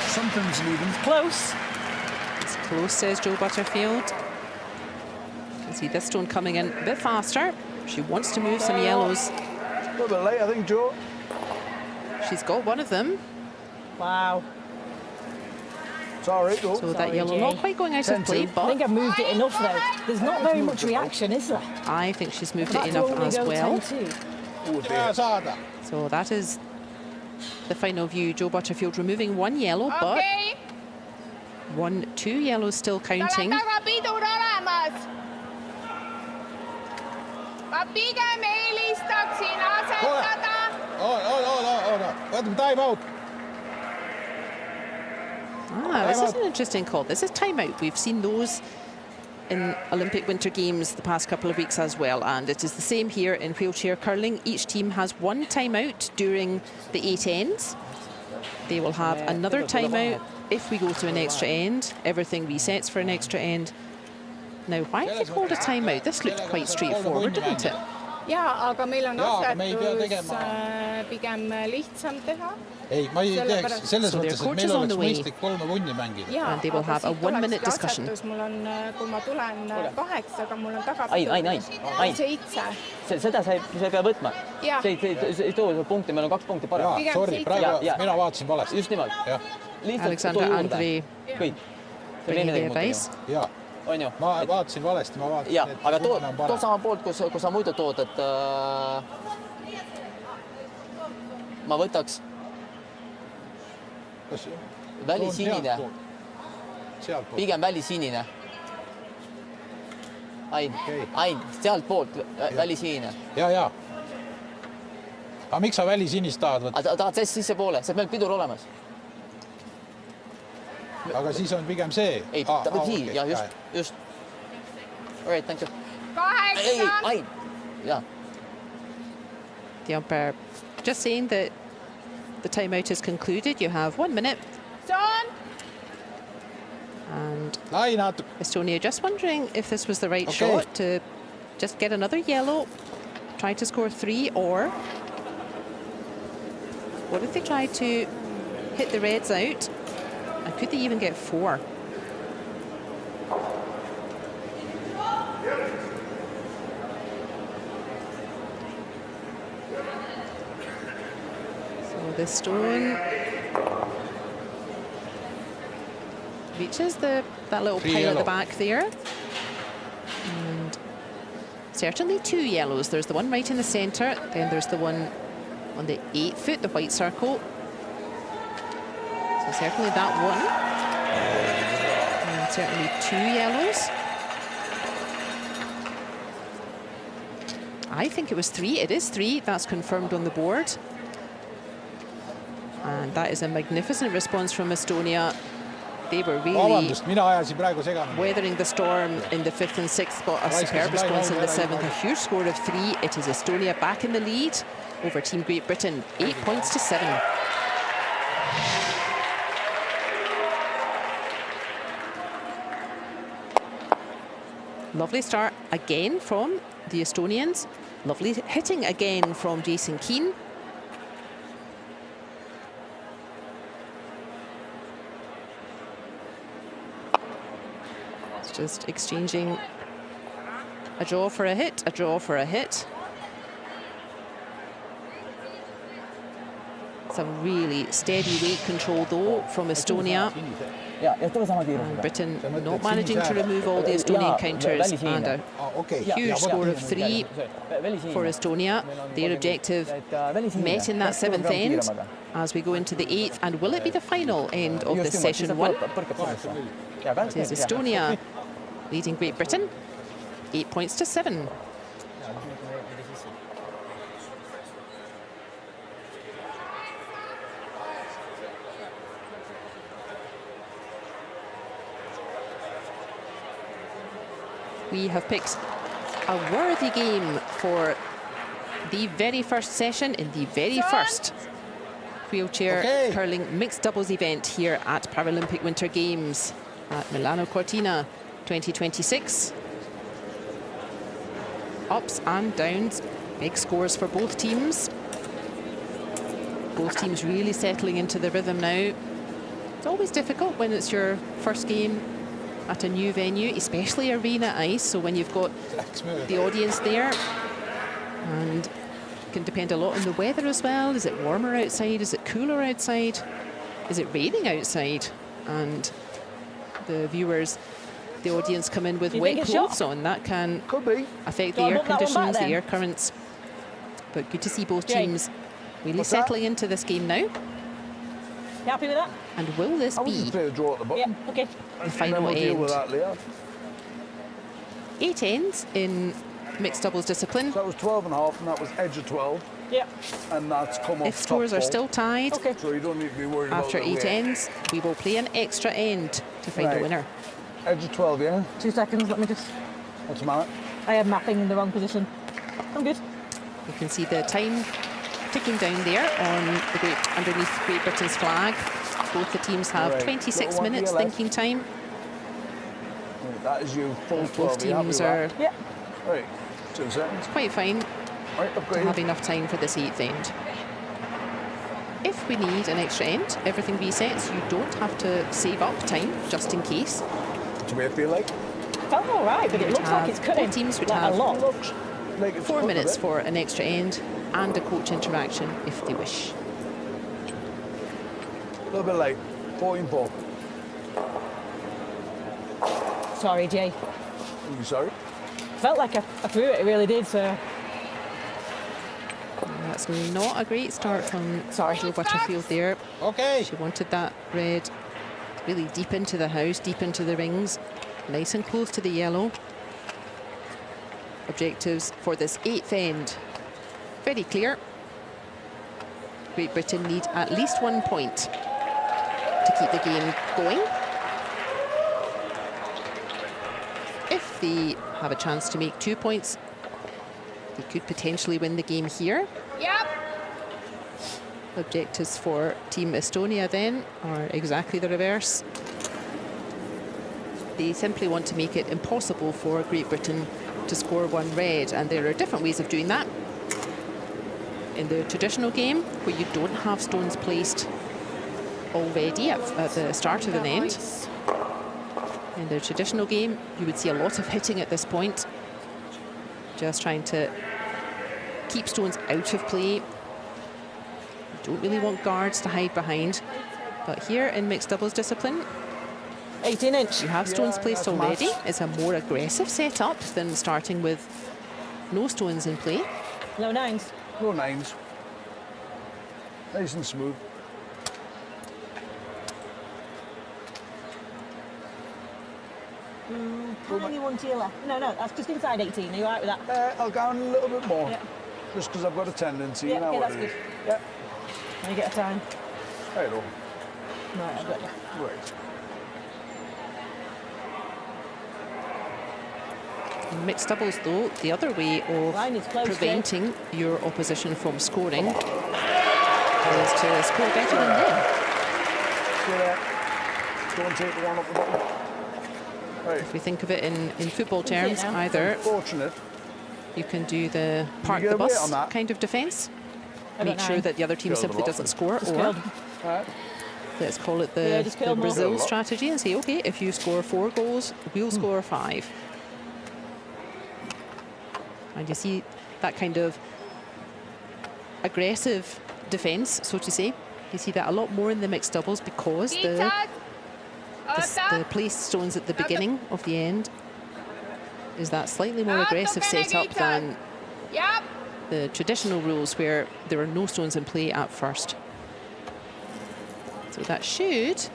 Something's leaving. Close. It's close, says Joe Butterfield. You can see this stone coming in a bit faster. She wants to move some yellows. A little bit late, I think, Joe. She's got one of them. Wow. It's all right, though. So that yellow not quite going out of play, I but think I've moved it enough, though. There's not very much reaction, is there? I think she's moved That it enough only as go well. 10-2. So that is the final view. Joe Butterfield removing one yellow, but 2 yellows still counting. Ma pigem eelistaksin asetada. Võtame time out. This is an interesting call. This is timeout. We've seen those in Olympic Winter Games the past couple of weeks as well, and it is the same here in wheelchair curling. Each team has 1 timeout during the 8 ends. They will have another timeout if we go to an extra end. Everything resets for an extra end. Now, why have they called a timeout? This looked quite straightforward, didn't it? Jaa, aga meil on asetus pigem lihtsam teha. Ei, ma ei teeks selles So their mõttes, et coach meil is on oleks the way. mõistlik 3 vunni mängida. And they will have a 1-minute discussion. Mul on, kui ma tulen 8, aga mul on Ain. 7. Seda sa ei pea võtma. Jah. See ei too punkti, meil on 2 punkti parem. Jaa, sorry, praegu Ja. mina vaatasin valesti. Just nimelt. Jah, Alexander Andrei Kõik. bringing the advice. jaa. On ju? Ma vaatasin valesti, ma vaatasin, Ja, et aga too punane on parem. sama poolt, kus sa muidu tood, et ma võtaks Kas- välisinine, Sealtpoolt. pigem välisinine. Ain, sealtpoolt välisinine. Jaa. Aga miks sa välisinist tahad võtta? Aga tahad sissepoole, see on meil pidur olemas. Aga siis on pigem see. Ei, nii, ja just. All right, thank you. 8. Ain, jaa. The umpire just saying that the timeout is concluded. You have 1 minute. John. And Lai natuke. Estonia just wondering if this was the right shot to just get another yellow, try to score 3, or what if they try to hit the reds out? And could they even get 4? So the stone reaches that little pile at the back there. And certainly 2 yellows. There's the one right in the centre, then there's the one on the 8 foot, the white circle. So certainly that one. And certainly 2 yellows. I think it was 3. It is 3. That's confirmed on the board. And that is a magnificent response from Estonia. They were really weathering the storm in the 5th and 6th, but a superb response in the 7th. A huge score of 3. It is Estonia back in the lead over Team Great Britain, 8 points to 7. Lovely start again from the Estonians. Lovely hitting again from Jason Keane. It's just exchanging a draw for a hit, a draw for a hit. Some really steady weight control though from Estonia. And Britain not managing to remove all the Estonian counters, and a huge score of 3 for Estonia. Their objective met in that 7th end as we go into the 8th. And will it be the final end of this session 1? It is Estonia leading Great Britain 8 points to 7. We have picked a worthy game for the very first session in the very first wheelchair curling mixed doubles event here at Paralympic Winter Games at Milano Cortina 2026. Ups and downs, big scores for both teams. Both teams really settling into the rhythm now. It's always difficult when it's your first game at a new venue, especially arena ice, so when you've got the audience there, and it can depend a lot on the weather as well. Is it warmer outside? Is it cooler outside? Is it raining outside? And the viewers, the audience come in with wet clothes on. That can affect the air conditions, the air currents. But good to see both teams really settling into this game now. You happy with that? And will this be the final end? 8 ends in mixed doubles discipline. So that was 12.5, and that was edge of 12. Yeah. And that's come off. If scores are still tied, so you don't need to be worried after about 8 ends, we will play an extra end to find a winner. Edge of 12, yeah? 2 seconds, let me just... What's the matter? I have mapping in the wrong position. I'm good. You can see the time ticking down there on the underneath Great Britain's flag. Both the teams have 26 minutes thinking time. That is you, full 12. Both teams are right. 2 seconds. Quite fine to have enough time for this 8th end. If we need an extra end, everything resets. You don't have to save up time just in case. Do we feel like? Felt all right, but it looks like it's cutting. Both teams would like have a lot. Like 4 minutes for an extra end and a coach interaction if they wish. A little bit late. 14-4. Sorry, Jay. Are you sorry? Felt like I threw it, it really did, so... That's not a great start from Jo Butterfield there. She wanted that red really deep into the house, deep into the rings, nice and close to the yellow. Objectives for this 8th end, very clear. Great Britain need at least 1 point to keep the game going. If they have a chance to make 2 points, they could potentially win the game here. Yep. Objectives for Team Estonia then are exactly the reverse. They simply want to make it impossible for Great Britain to score 1 red, and there are different ways of doing that. In the traditional game, where you don't have stones placed already at the start of an end. In the traditional game, you would see a lot of hitting at this point, just trying to keep stones out of play. You don't really want guards to hide behind. But here in mixed doubles discipline, 18-inch. you have stones placed already. It's a more aggressive setup than starting with no stones in play. Low 9s. Low 9s. Nice and smooth. Tiny one to your left. No, that's just inside 18. Are you all right with that? I'll go on a little bit more. Just because I've got a tendency. Yeah, you know that's good. Yeah. Let me get a time. There you go. Right, I've got you. Right. In mixed doubles, though, the other way of preventing your opposition from scoring is to score better than them. Don't take the one up the bottom. Right. If we think of it in football terms, either you can do the park the bus kind of defence, make sure that the other team simply doesn't score, or let's call it the Brazil strategy and say, okay, if you score 4 goals, we'll score 5. And you see that kind of aggressive defence, so to say. You see that a lot more in the mixed doubles because the The place stones at the beginning of the end is that slightly more aggressive setup than the traditional rules where there are no stones in play at first. So that should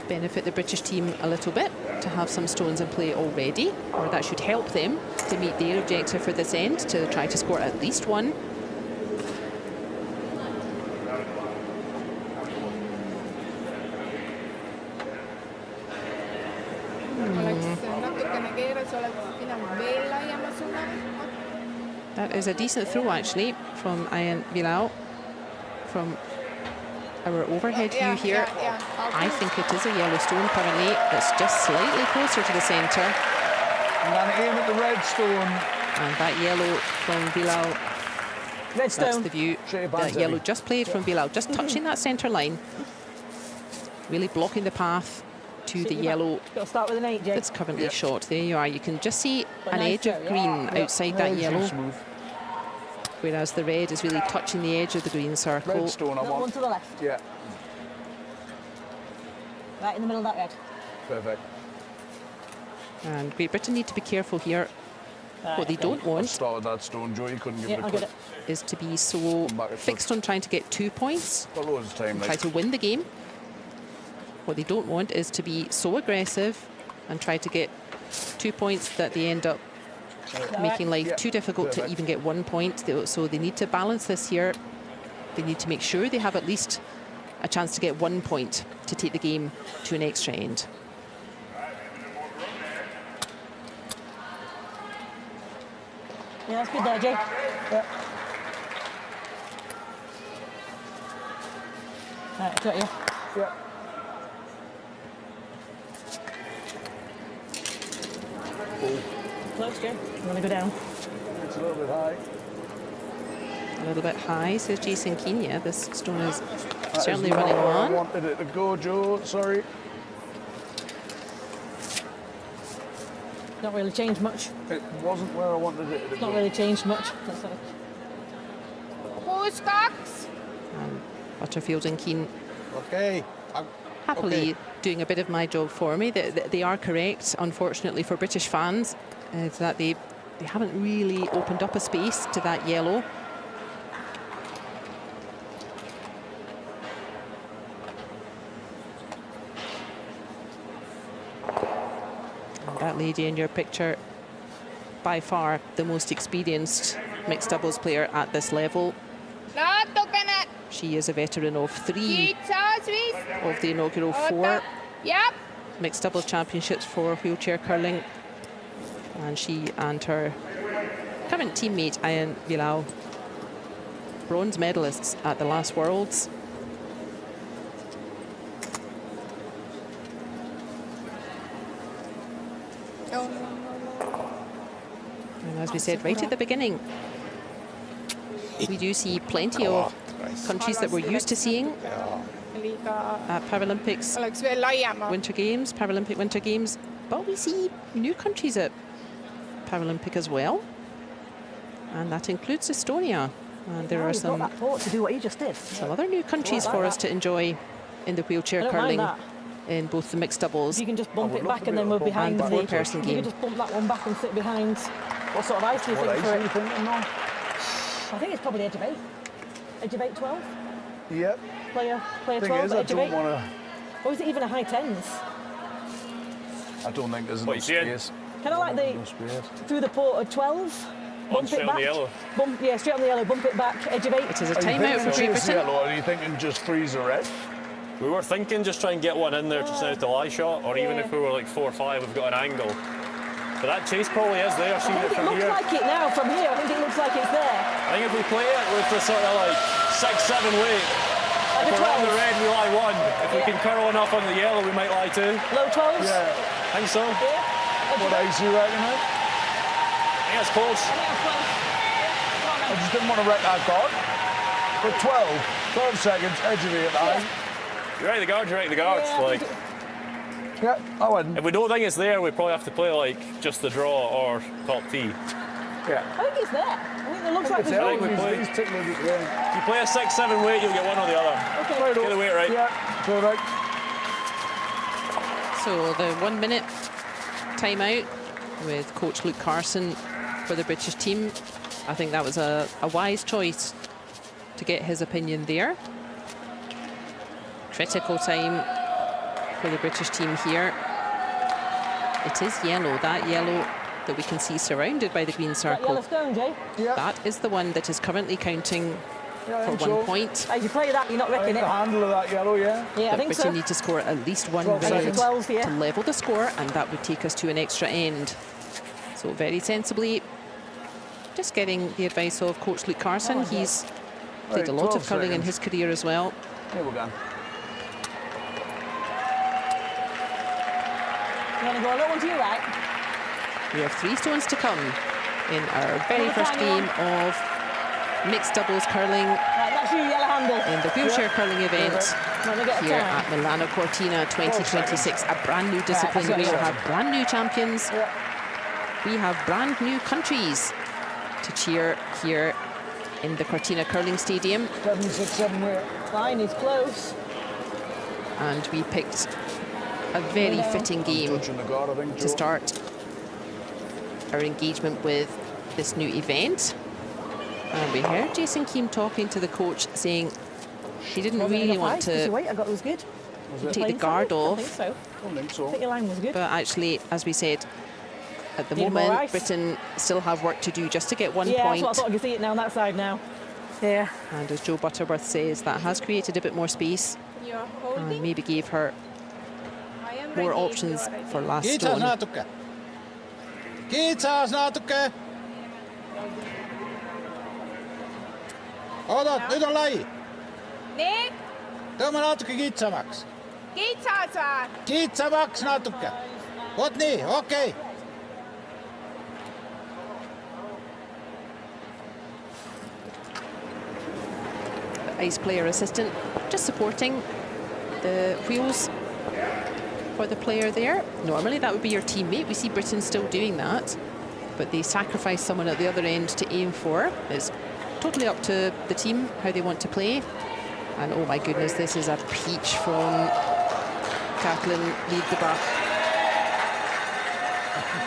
benefit the British team a little bit to have some stones in play already, or that should help them to meet their objective for this end, to try to score at least one. That is a decent throw, actually, from Ian Vilau. From our overhead view here, I think it is a yellow stone currently. It's just slightly closer to the centre. And then aim at the red stone. And that yellow from Vilau. Red stone. That's the view. That yellow just played from Vilau, just touching that centre line. Really blocking the path to the yellow start with an 8, that's currently shot. There you are. You can just see an edge of green outside that yellow, whereas the red is really touching the edge of the green circle. Red stone, I want. One to the left. Yeah. Right in the middle of that red. Perfect. And Great Britain need to be careful here. What they don't want started that stone, Joe. You couldn't give it a quick. Is to be so fixed on trying to get 2 points, try to win the game. What they don't want is to be so aggressive and try to get 2 points that they end up making life too difficult to even get 1 point. So they need to balance this here. They need to make sure they have at least a chance to get 1 point to take the game to an extra end. Yeah, that's good there, Jay. Yeah. Right, got you. Yeah. Close, Jay. I'm going to go down. It's a little bit high. A little bit high, says Jason Keane. Yeah, this stone is certainly running on. I wanted it to go, Joe. Sorry. Not really changed much. It wasn't where I wanted it to go. Not really changed much. Let's have it. Who's Cox? And Butterfield and Keane Okay. happily doing a bit of my job for me. They are correct, unfortunately, for British fans, is that they haven't really opened up a space to that yellow. And that lady in your picture, by far the most experienced mixed doubles player at this level. She is a veteran of 3 of the inaugural 4 mixed doubles championships for wheelchair curling. And she and her current teammate, Ian Vilau, bronze medalists at the last Worlds. And as we said right at the beginning, we do see plenty of countries that we're used to seeing at Paralympics Winter Games, Paralympic Winter Games, but we see new countries at Paralympic as well, and that includes Estonia. And there are some to do what you just did. Some other new countries for us to enjoy in the wheelchair curling in both the mixed doubles. You can just bump it back and then we're behind the four-person game. You can just bump that one back and sit behind. What sort of ice do you think for it? I think it's probably edge of 8. Edge of 8, 12? Yep. Player 12, edge of 8? Or is it even a high 10s? I don't think there's enough space. Kind of like the through the port of 12. Bump it back. On the yellow. Straight on the yellow. Bump it back. Edge of 8. It is a timeout for Great Britain. Yellow, or are you thinking just freeze the red? We were thinking just try and get one in there just now to lie shot, or even if we were like 4 or 5, we've got an angle. But that chase probably is there. Seeing it from here. It looks like it now from here. I think it looks like it's there. I think if we play it with the sort of like 6-7 weight, if we're on the red, we lie 1. If we can curl enough on the yellow, we might lie 2. Low 12s? Yeah, I think so. Yeah. What ice you reckon, mate? I think it's close. I just didn't want to wreck that guard. But 12 seconds, edge of 8 line. You're right, the guards, you're right, the guards. Yeah, I wouldn't. If we don't think it's there, we probably have to play like just the draw or top tee. Yeah. I think it's there. I think it looks like it's there's If you play a 6-7 weight, you'll get one or the other. Okay. Get the weight right. Yeah, perfect. So the 1 minute timeout with coach Luke Carson for the British team. I think that was a wise choice to get his opinion there. Critical time for the British team here. It is yellow, that yellow that we can see surrounded by the green circle. Yellow stone, Jay? Yeah. That is the one that is currently counting for 1 point. As you play that, you're not I wrecking think it. the handle of that yellow, yeah. Yeah, I But think Britain so. need to score at least one 12 red seconds. 12, yeah. to level the score, and that would take us to an extra end. So very sensibly, just getting the advice of coach Luke Carson. He's played Right, a lot 12 of curling in seconds. his career as well. Here we go. You want to go a little one to your right? We have 3 stones to come in our very Another first tiny game one. of mixed doubles curling Right, that's your yellow handle. in the wheelchair curling event Let me get a here time. at Milano Cortina 2026. A brand new discipline. that's We will it. have brand new champions. We have brand new countries to cheer here in the Cortina Curling Stadium. 7, 6, 7, 8. Line is close. And we picked a very fitting game Touching the guard, I think, to Joe. start our engagement with this new event. And we heard Jason Keane talking to the coach saying he didn't really want to Wait, I got it was good. take the guard I off. think so. I don't think I so. think your line was good. But actually, as we said, at the Need more moment, ice. Britain still have work to do just to get 1 Yeah, point. that's what I thought. I could see it now on that side now. Yeah. And as Joe Butterworth says, that has created a bit more space You're and holding. maybe gave her I am more ready if options you are ready. for last Kitsas stone. natuke. Kitsas natuke. Oodata, nüüd on lai. Nii, Tõmba natuke kitsamaks. kitsad või? Kitsamaks natuke. Vot nii, okei. Ice player assistant just supporting the wheels for the player there. Normally that would be your teammate. We see Britain still doing that, but they sacrifice someone at the other end to aim for. It's totally up to the team how they want to play. And oh my goodness, this is a peach from Kathleen Liedgebach.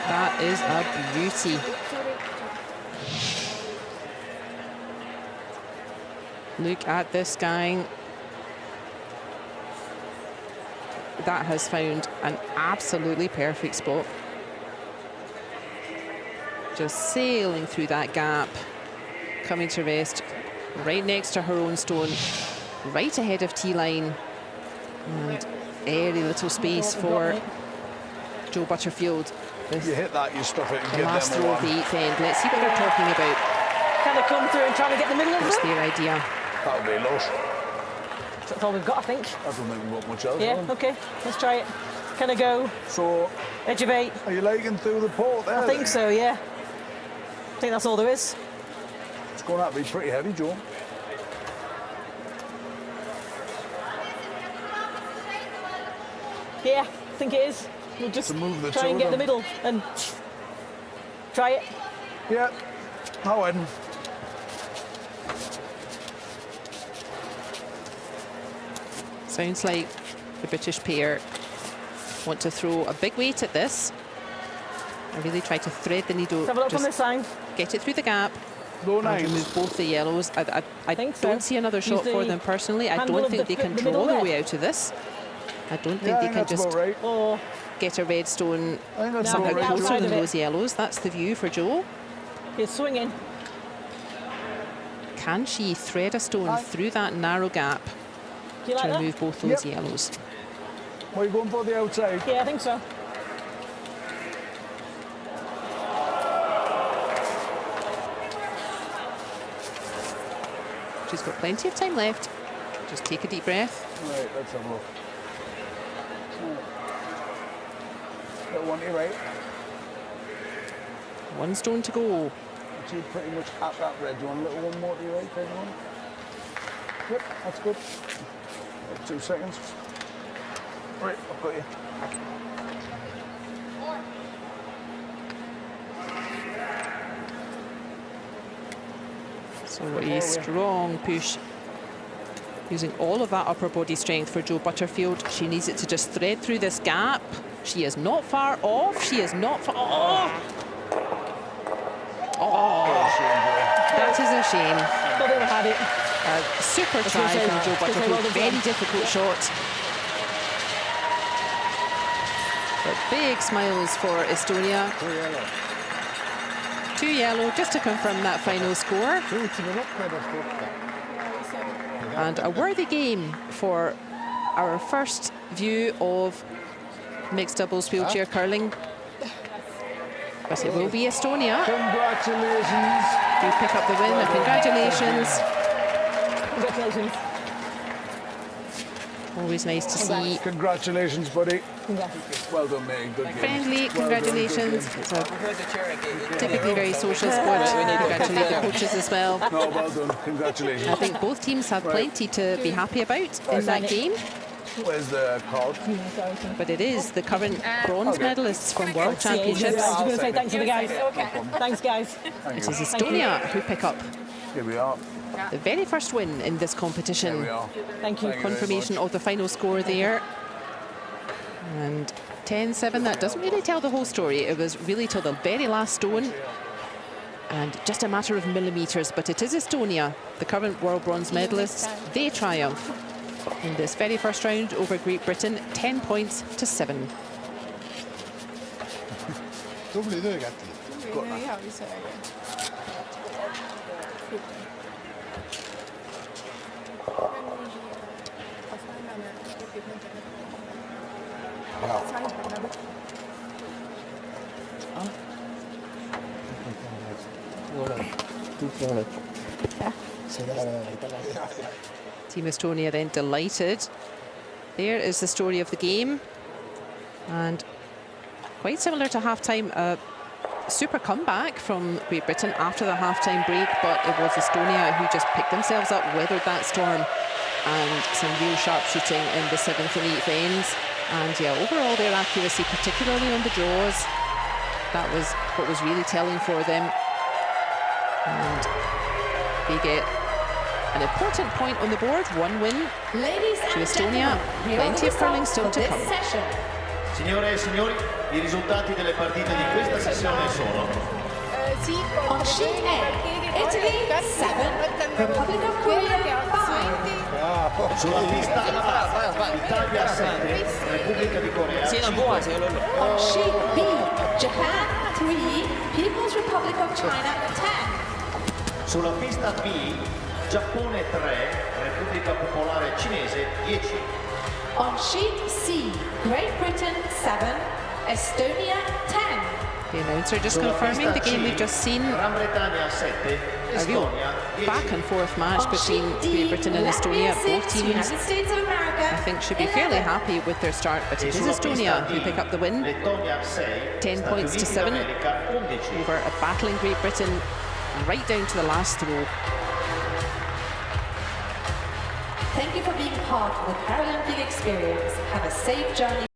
That is a beauty. Look at this guy. That has found an absolutely perfect spot. Just sailing through that gap, coming to rest right next to her own stone, right ahead of T-line, and very little space for Joe Butterfield. If you hit that, you stuff it and The give last them a row of the 8th end. Let's see what they're talking about. Kind of come through and trying to get the middle of What's them. their idea? That'll be lush. That's all we've got, I think. I don't think we've got much else. Yeah, on. okay. Let's try it. Can I go So, edge of 8? are you liking through the port there? I think so, yeah. I think that's all there is. It's going to have to be pretty heavy, Joe. Yeah, I think it is. We'll just To move the try two and of get the them. middle and try it. Yeah. How in? Sounds like the British pair want to throw a big weight at this. I really try to thread the needle, Let's have a look on this just side. get it through the gap, Low and nines. remove both the yellows. I think so. don't see another shot Use for the them personally. I handle don't of think the- they can the draw middle their red. way out of this. I don't Yeah, think I they think can that's just about right. Or get a red stone I think that's No, somehow about right. outside closer of than it. those yellows. That's the view for Joe. he's swinging. Can she thread a stone through that narrow gap Do you like to that? remove both those Yep. yellows? Are you going for the outside? Yeah, I think so. She's got plenty of time left. Just take a deep breath. Right, let's have a look. Got one to your right. One stone to go. Actually, pretty much at that red. Do you want a little one more to your right, big one? Yep, that's good. Right, 2 seconds. Right, I've got you. So a strong push. Using all of that upper body strength for Joe Butterfield. She needs it to just thread through this gap. She is not far off. She is not far. Oh! Oh! That is a shame. But they had it. A super try from Joe Butterfield. Very difficult shot. But big smiles for Estonia. 2 yellow, just to confirm that final score. And a worthy game for our first view of mixed doubles wheelchair curling. But it will be Estonia. Congratulations. You pick up the win, and congratulations. Congratulations. Always nice to see. Congratulations, buddy. Congrats. Well done, mate. Good game. Friendly, congratulations. It's a typically very social sport. We need to congratulate the coaches as well. No, well done. Congratulations. I think both teams have plenty to be happy about in that game. Where's the card? But it is the current bronze medalists from World Championships. I was going to say thanks to the guys. Thanks, guys. It is Estonia who pick up Here we are. the very first win in this competition. Here we are. Thank you. Confirmation of the final score there. And 10-7, that doesn't really tell the whole story. It was really till the very last stone. And just a matter of millimetres, but it is Estonia, the current world bronze medalists. They triumph in this very first round over Great Britain, 10 points to 7. Team Estonia then delighted. There is the story of the game. And quite similar to half-time, a super comeback from Great Britain after the half-time break, but it was Estonia who just picked themselves up, weathered that storm, and some real sharp shooting in the 7th and 8th ends. And yeah, overall their accuracy, particularly on the draws, that was what was really telling for them. And they get an important point on the board, 1 win Ladies to and Estonia. gentlemen, Plenty of curling still to this come. session. Signore e signori, i risultati delle partite di questa sessione sono On sheet A, Italy 7, Republic of Korea 5. sulla pista A, Italia 7, Repubblica di Corea 5. On sheet B, Japan 3, People's Republic of China 10. Sulla pista B, Giappone 3, Repubblica Popolare Cinese 10. On sheet C, Great Britain 7, Estonia 10. The announcer just Sulla confirming the pista game C, we've just seen. Gran Bretagna 7, A real Estonia 10. back and forth match On between sheet D, Great Britain and Estonia. Latvia Both 6, teams, United States of America I think, should be fairly 11. happy with their start, but E it is sulla Estonia pista who D, pick up the win. Lettonia 6, 10 Stati points to Uniti 7 d'America 11. over a battling Great Britain right down to the last throw. Thank you for being part of the Paralympic experience. Have a safe journey